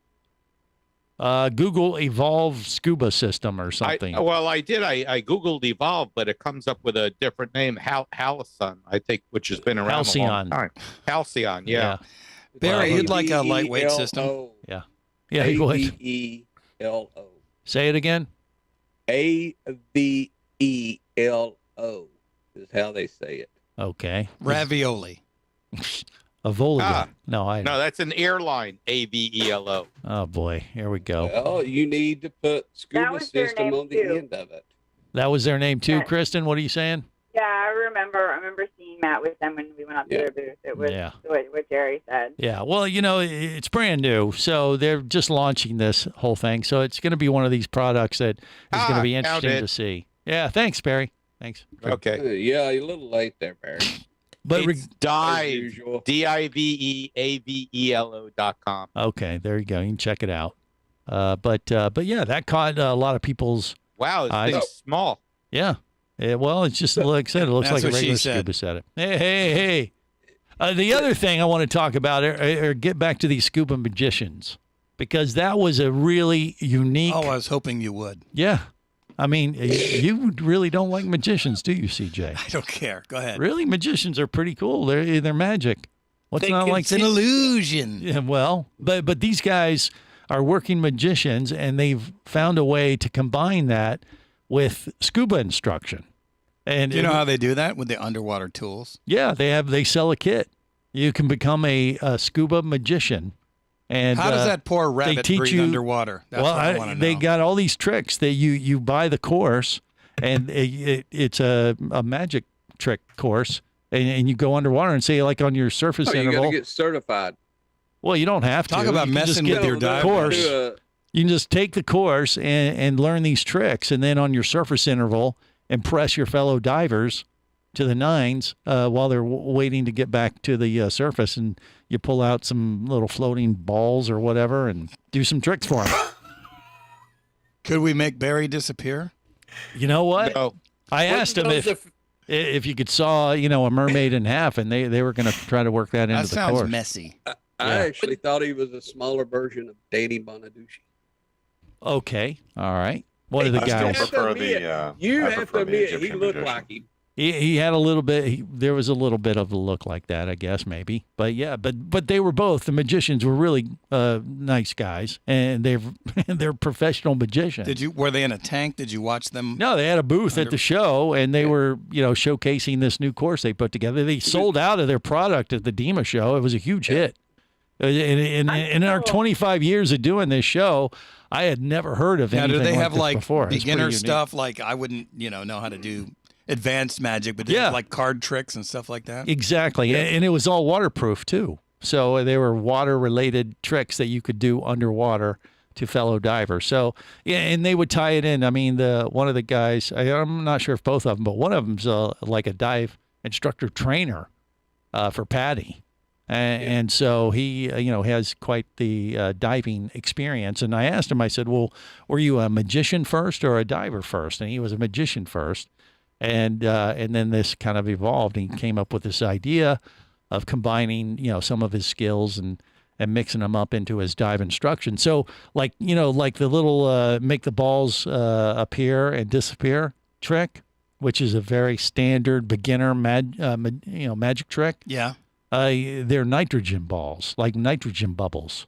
Google Evolve Scuba System or something. I did. I Googled Evolve, but it comes up with a different name, Halcyon, I think, which has been around a long time. Halcyon, yeah. Barry, you'd like a lightweight system? Yeah. Yeah, he would. A-V-E-L-O. Say it again. A-V-E-L-O is how they say it. Okay. Ravioli. Avoli. No, that's an airline. AVELO. Oh boy, here we go. Well, you need to put scuba system on the end of it. That was their name too, Kristen. What are you saying? Yeah, I remember seeing Matt with them when we went up to their booth. It was what Jerry said. Yeah, well, it's brand new, so they're just launching this whole thing. So it's going to be one of these products that is going to be interesting to see. Yeah, thanks, Barry. Thanks. Okay. Yeah, you're a little late there, Barry. But it's Dive, DIVEAVELO.com. Okay, there you go. You can check it out. But yeah, that caught a lot of people's Wow, eyes. It's small. Yeah. Well, it's just like I said. It looks like a regular scuba setup. Hey. The other thing I want to talk about or get back to these scuba magicians, because that was a really unique. Oh, I was hoping you would. Yeah. I mean, you really don't like magicians, do you, CJ? I don't care. Go ahead. Really? Magicians are pretty cool. They're magic. What's not like it's an illusion. Yeah, well, but these guys are working magicians, and they've found a way to combine that with scuba instruction. And do you know how they do that with the underwater tools? Yeah, they sell a kit. You can become a scuba magician. And how does that poor rabbit breathe underwater? That's what I want to know. They got all these tricks that you buy the course, and it's a magic trick course, and you go underwater and say, like on your surface interval. You got to get certified. Well, you don't have to. Talk about messing with your dive course. You can just take the course and learn these tricks, and then on your surface interval, impress your fellow divers to the nines while they're waiting to get back to the surface, and you pull out some little floating balls or whatever and do some tricks for them. Could we make Barry disappear? You know what? No. I asked him if you could saw a mermaid in half, and they were going to try to work that into the course. That sounds messy. I actually thought he was a smaller version of Danny Bonaducci. Okay, all right. What are the guys? You have to admit, he looked like him. He had a little bit. There was a little bit of a look like that, I guess, maybe. But yeah, but they were both. The magicians were really nice guys, and they're professional magicians. Were they in a tank? Did you watch them? No, they had a booth at the show, and they were showcasing this new course they put together. They sold out of their product at the DEMA show. It was a huge hit. In our 25 years of doing this show, I had never heard of anything do they like have this like before. beginner stuff? Like I wouldn't, know how to do advanced magic, but they have like card tricks and stuff like that. Exactly, and it was all waterproof too. So they were water-related tricks that you could do underwater to fellow divers. So yeah, and they would tie it in. I mean, one of the guys, I'm not sure if both of them, but one of them's like a dive instructor trainer for Patty. And so he, has quite the diving experience. And I asked him, I said, well, were you a magician first or a diver first? And he was a magician first. And then this kind of evolved. He came up with this idea combining, some of his skills and mixing them up into his dive instruction. So like the little make the balls appear and disappear trick, which is a very standard beginner magic trick. Yeah. They're nitrogen balls, like nitrogen bubbles.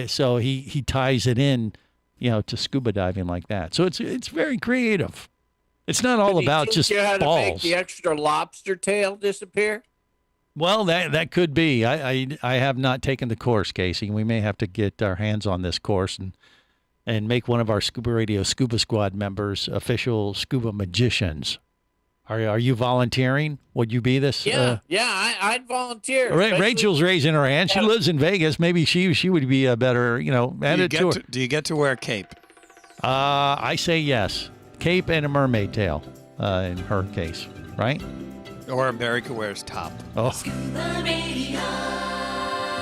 So he ties it in, to scuba diving like that. So it's very creative. It's not all about just you how balls. To make the extra lobster tail disappear? Well, that could be. I have not taken the course, Casey. We may have to get our hands on this course and make one of our Scuba Radio Scuba Squad members official scuba magicians. Are you volunteering? Would you be this? I'd volunteer. Rachel's raising her hand. She lives in Vegas. Maybe she would be a better, added to her. Do you get to wear a cape? I say yes. Cape and a mermaid tail in her case, right? Or America wears top. Oh.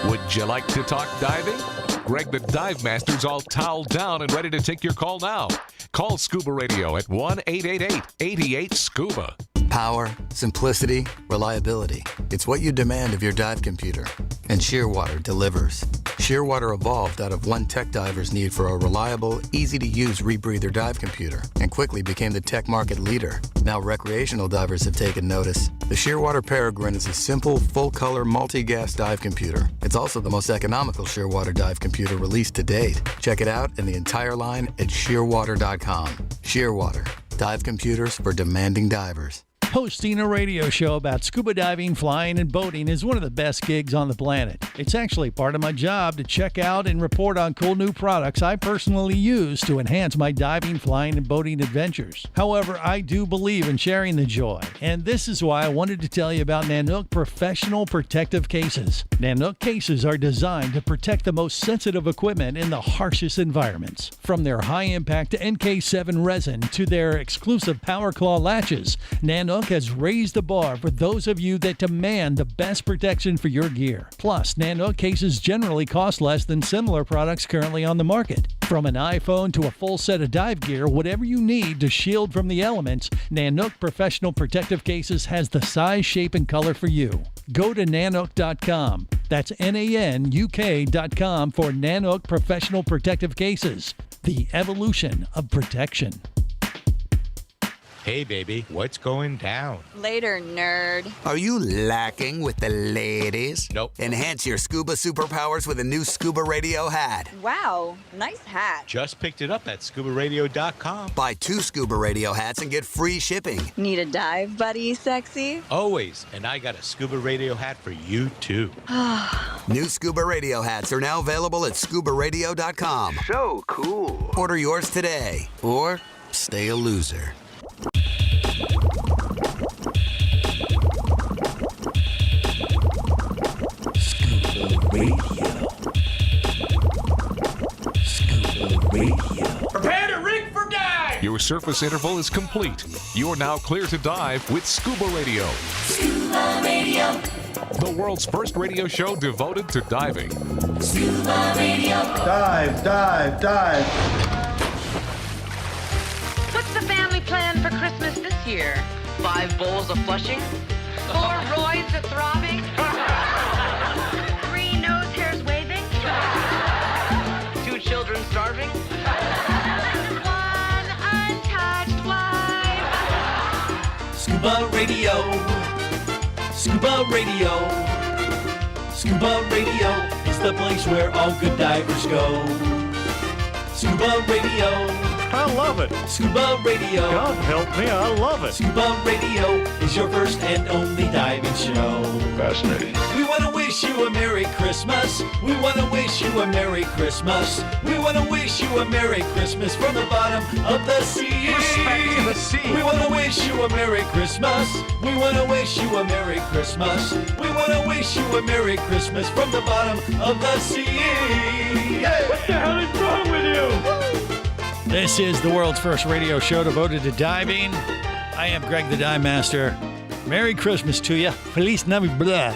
Would you like to talk diving? Greg the Dive Master's all toweled down and ready to take your call now. Call Scuba Radio at 1-888-88-SCUBA. Power, simplicity, reliability. It's what you demand of your dive computer. And Shearwater delivers. Shearwater evolved out of one tech diver's need for a reliable, easy-to-use rebreather dive computer and quickly became the tech market leader. Now recreational divers have taken notice. The Shearwater Peregrine is a simple, full-color, multi-gas dive computer. It's also the most economical Shearwater dive computer released to date. Check it out and the entire line at shearwater.com. Shearwater. Dive computers for demanding divers. Hosting a radio show about scuba diving, flying, and boating is one of the best gigs on the planet. It's actually part of my job to check out and report on cool new products I personally use to enhance my diving, flying, and boating adventures. However, I do believe in sharing the joy, and this is why I wanted to tell you about Nanook Professional Protective Cases. Nanook cases are designed to protect the most sensitive equipment in the harshest environments. From their high-impact NK7 resin to their exclusive Power Claw latches, Nanook has raised the bar for those of you that demand the best protection for your gear. Plus, Nanook cases generally cost less than similar products currently on the market. From an iPhone to a full set of dive gear, whatever you need to shield from the elements, Nanook Professional Protective Cases has the size, shape, and color for you. Go to nanook.com. That's NANUK.com for Nanook Professional Protective Cases. The evolution of protection. Hey, baby, what's going down? Later, nerd. Are you lacking with the ladies? Nope. Enhance your scuba superpowers with a new Scuba Radio hat. Wow, nice hat. Just picked it up at ScubaRadio.com. Buy 2 Scuba Radio hats and get free shipping. Need a dive buddy, sexy? Always, and I got a Scuba Radio hat for you, too. New Scuba Radio hats are now available at ScubaRadio.com. So cool. Order yours today, or stay a loser. Scuba Radio. Scuba Radio. Prepare to rig for dive! Your surface interval is complete. You are now clear to dive with Scuba Radio. Scuba Radio. The world's first radio show devoted to diving. Scuba Radio. Dive, dive, dive. What's the family plan for Christmas this year? 5 bowls of Flushing? 4 Royds of throbbing? 3 nose hairs waving? 2 children starving? 1 untouched wife? Scuba Radio. Scuba Radio. Scuba Radio is the place where all good divers go. Scuba Radio. I love it. Scuba Radio. God help me, I love it. Scuba Radio is your first and only diving show. Fascinating. We want to wish you a Merry Christmas. We want to wish you a Merry Christmas. We want to wish you a Merry Christmas from the bottom of the sea. Respect to the sea. We want to wish you a Merry Christmas. We want to wish you a Merry Christmas. We want to wish you a Merry Christmas from the bottom of the sea. Yeah. What the hell is wrong with you? This is the world's first radio show devoted to diving. I am Greg the Dive Master. Merry Christmas to you. Feliz Navidad.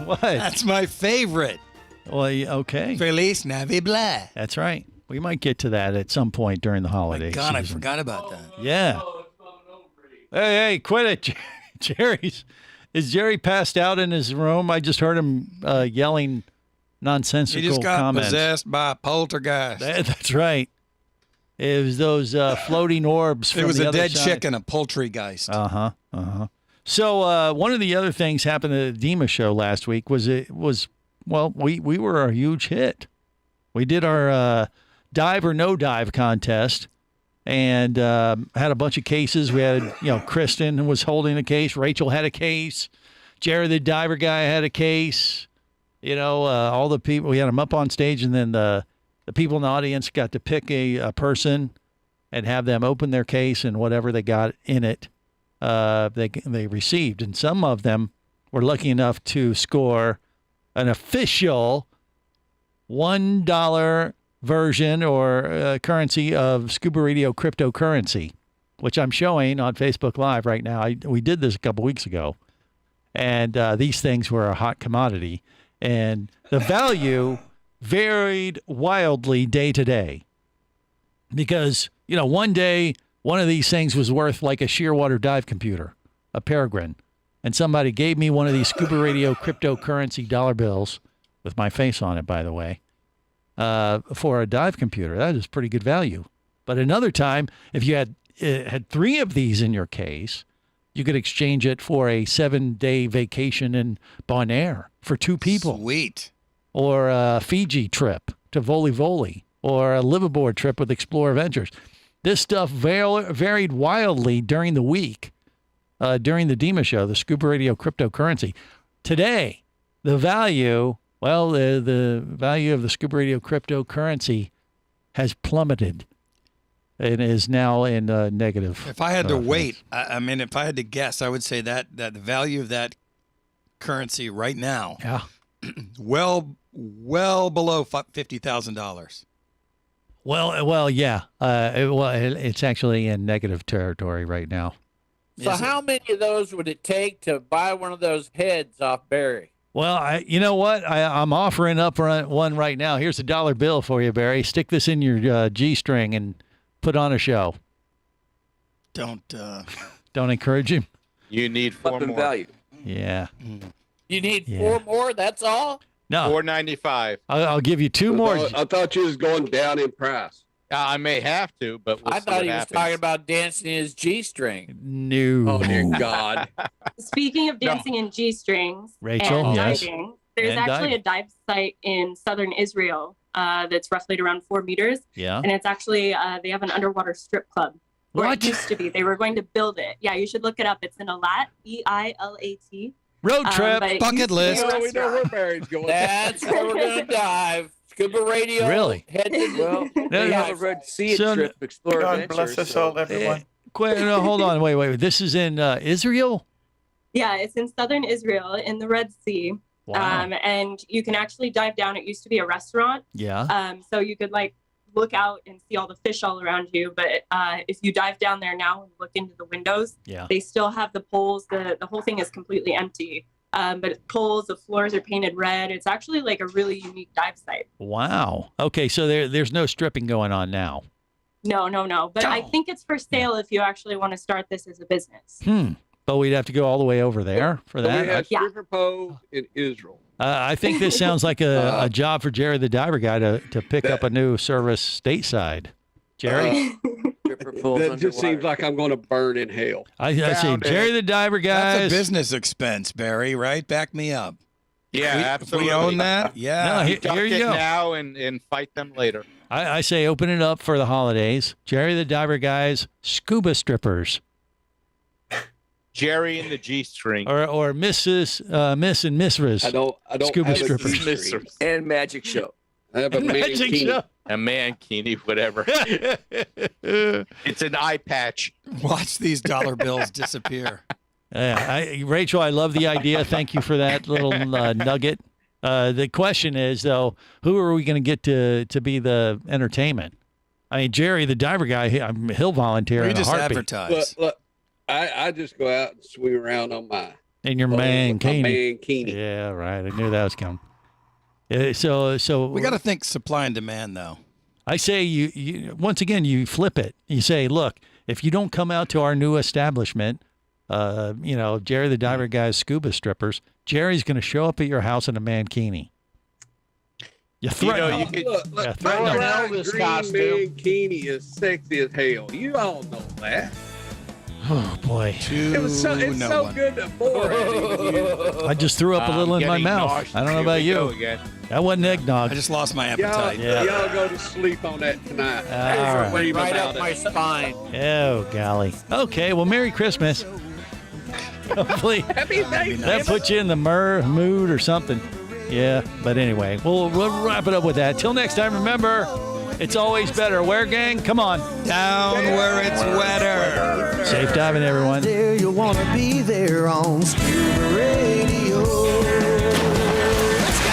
What? That's my favorite. Well, okay. Feliz Navidad. That's right. We might get to that at some point during the holiday God, season. I forgot about that. Yeah. Hey, quit it. Is Jerry passed out in his room? I just heard him yelling nonsensical He just got comments. possessed by a poltergeist. That's right. It was those floating orbs from It was the a other dead side. chicken, a poultrygeist. So one of the other things happened at the DEMA show last week was we were a huge hit. We did our dive or no dive contest and had a bunch of cases. We had, Kristen was holding a case. Rachel had a case. Jerry the diver guy had a case. All the people, we had them up on stage, and then the people in the audience got to pick a person and have them open their case, and whatever they got in it, they received. And some of them were lucky enough to score an official $1 version or currency of Scuba Radio cryptocurrency, which I'm showing on Facebook Live right now. We did this a couple weeks ago, and these things were a hot commodity, and the value varied wildly day to day because, one day one of these things was worth like a shearwater dive computer, a Peregrine, and somebody gave me one of these Scuba Radio cryptocurrency dollar bills with my face on it, by the way, for a dive computer. That is pretty good value. But another time, if you had 3 of these in your case, you could exchange it for a 7-day vacation in Bonaire for 2 people. Sweet. Or a Fiji trip to Voli Voli, or a liveaboard trip with Explorer Ventures. This stuff varied wildly during the week, during the DEMA show, the Scuba Radio cryptocurrency. Today, the value of the Scuba Radio cryptocurrency has plummeted and is now in negative. If I had to wait, if I had to guess, I would say that the value of that currency right now, well below $50,000. Well, yeah. It's actually in negative territory right now. So how many of those would it take to buy one of those heads off Barry? Well, you know what? I'm offering up one right now. Here's a $1 bill for you, Barry. Stick this in your G-string and put on a show. Don't encourage him. You need 4 more. Value. Yeah. You need 4 more? That's all? No. $4.95. I'll give you 2 more. I thought you was going down in price. I may have to, but we'll I see thought what he was happens. talking about dancing in his G-string. No. Oh, dear God. Speaking of dancing in G-strings Rachel, and yes. diving, there's And actually diving. a dive site in southern Israel that's roughly around 4 meters. Yeah. And it's actually, they have an underwater strip club. Or What? it used to be. They were going to build it. Yeah, you should look it up. It's in Eilat, E-I-L-A-T. Road trip, but it bucket used to be a list. We know where restaurant. Barry's going. That's where we're going to dive. Scuba Radio. Really? Head to Well, they have a Red Sea So- trip, Explorer God Adventures. bless us all, everyone. No, hold on. Wait. This is in Israel? Yeah, it's in southern Israel in the Red Sea. Wow. And you can actually dive down. It used to be a restaurant. Yeah. So you could look out and see all the fish all around you. But if you dive down there now and look into the windows, Yeah. they still have the poles. The whole thing is completely empty. But poles, the floors are painted red. It's actually a really unique dive site. Wow. Okay, so there's no stripping going on now. No. But I think it's for sale if you actually want to start this as a business. But we'd have to go all the way over there for So we that. have stripper poles in Israel. I think this sounds like a job for Jerry the diver guy to pick up a new service stateside. Jerry? That just seems like I'm going to burn in hell. I say, Jerry the diver guys. That's a business expense, Barry, right? Back me up. Yeah, absolutely. We own that? Yeah. No, here Duck you it go. now and fight them later. I say open it up for the holidays. Jerry the diver guys, scuba strippers. Jerry and the G-string. Or Miss and Mrs. I don't scuba have a strippers. G-string. And Magic Show. I have a Magic mankini. show. A mankini, whatever. It's an eye patch. Watch these dollar bills disappear. Rachel, I love the idea. Thank you for that little nugget. The question is, though, who are we going to get to be the entertainment? I mean, Jerry, the diver guy, he'll volunteer We in a just heartbeat. advertise. Look, I just go out and swing around on my In your with my mankini. mankini. Yeah, right. I knew that was coming. So We got to think supply and demand, though. I say you once again, you flip it. You say, look, if you don't come out to our new establishment Jerry the Diver Guy's scuba strippers, Jerry's going to show up at your house in a mankini. You threaten him. Look, Elvis mankini is sexy as hell. You all know that. Oh boy! It's so good to bore at you. I just threw up a little in my mouth. I don't know about you. That wasn't eggnog. I just lost my appetite. Y'all go to sleep on that tonight. All right. Right up my spine. Oh golly. Okay. Well, Merry Christmas. Hopefully that puts you in the mood or something. Yeah. But anyway, we'll wrap it up with that. Till next time. Remember. It's always better. Where, gang? Come on. Down where it's wetter. Safe diving, everyone. There you want to be there on Scuba Radio. Let's go.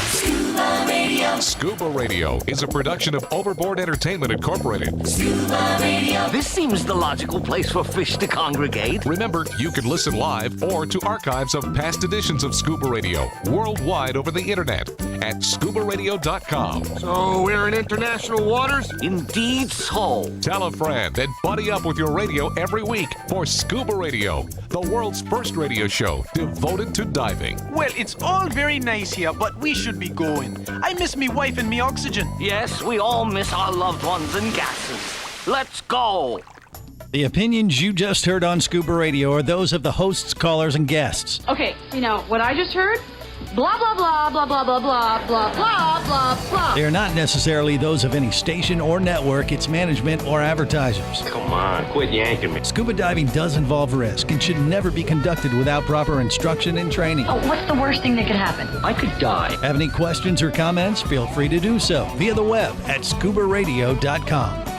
Scuba Radio. Scuba Radio is a production of Overboard Entertainment Incorporated. Scuba Radio. This seems the logical place for fish to congregate. Remember, you can listen live or to archives of past editions of Scuba Radio worldwide over the internet at ScubaRadio.com. So we're in international waters? Indeed so. Tell a friend and buddy up with your radio every week for Scuba Radio, the world's first radio show devoted to diving. Well, it's all very nice here, but we should be going. I miss me wife and me oxygen. Yes, we all miss our loved ones and gases. Let's go. The opinions you just heard on Scuba Radio are those of the hosts, callers, and guests. Okay, what I just heard? Blah, blah, blah, blah, blah, blah, blah, blah, blah, blah, blah. They are not necessarily those of any station or network, its management, or advertisers. Come on, quit yanking me. Scuba diving does involve risk and should never be conducted without proper instruction and training. Oh, what's the worst thing that could happen? I could die. Have any questions or comments? Feel free to do so via the web at ScubaRadio.com.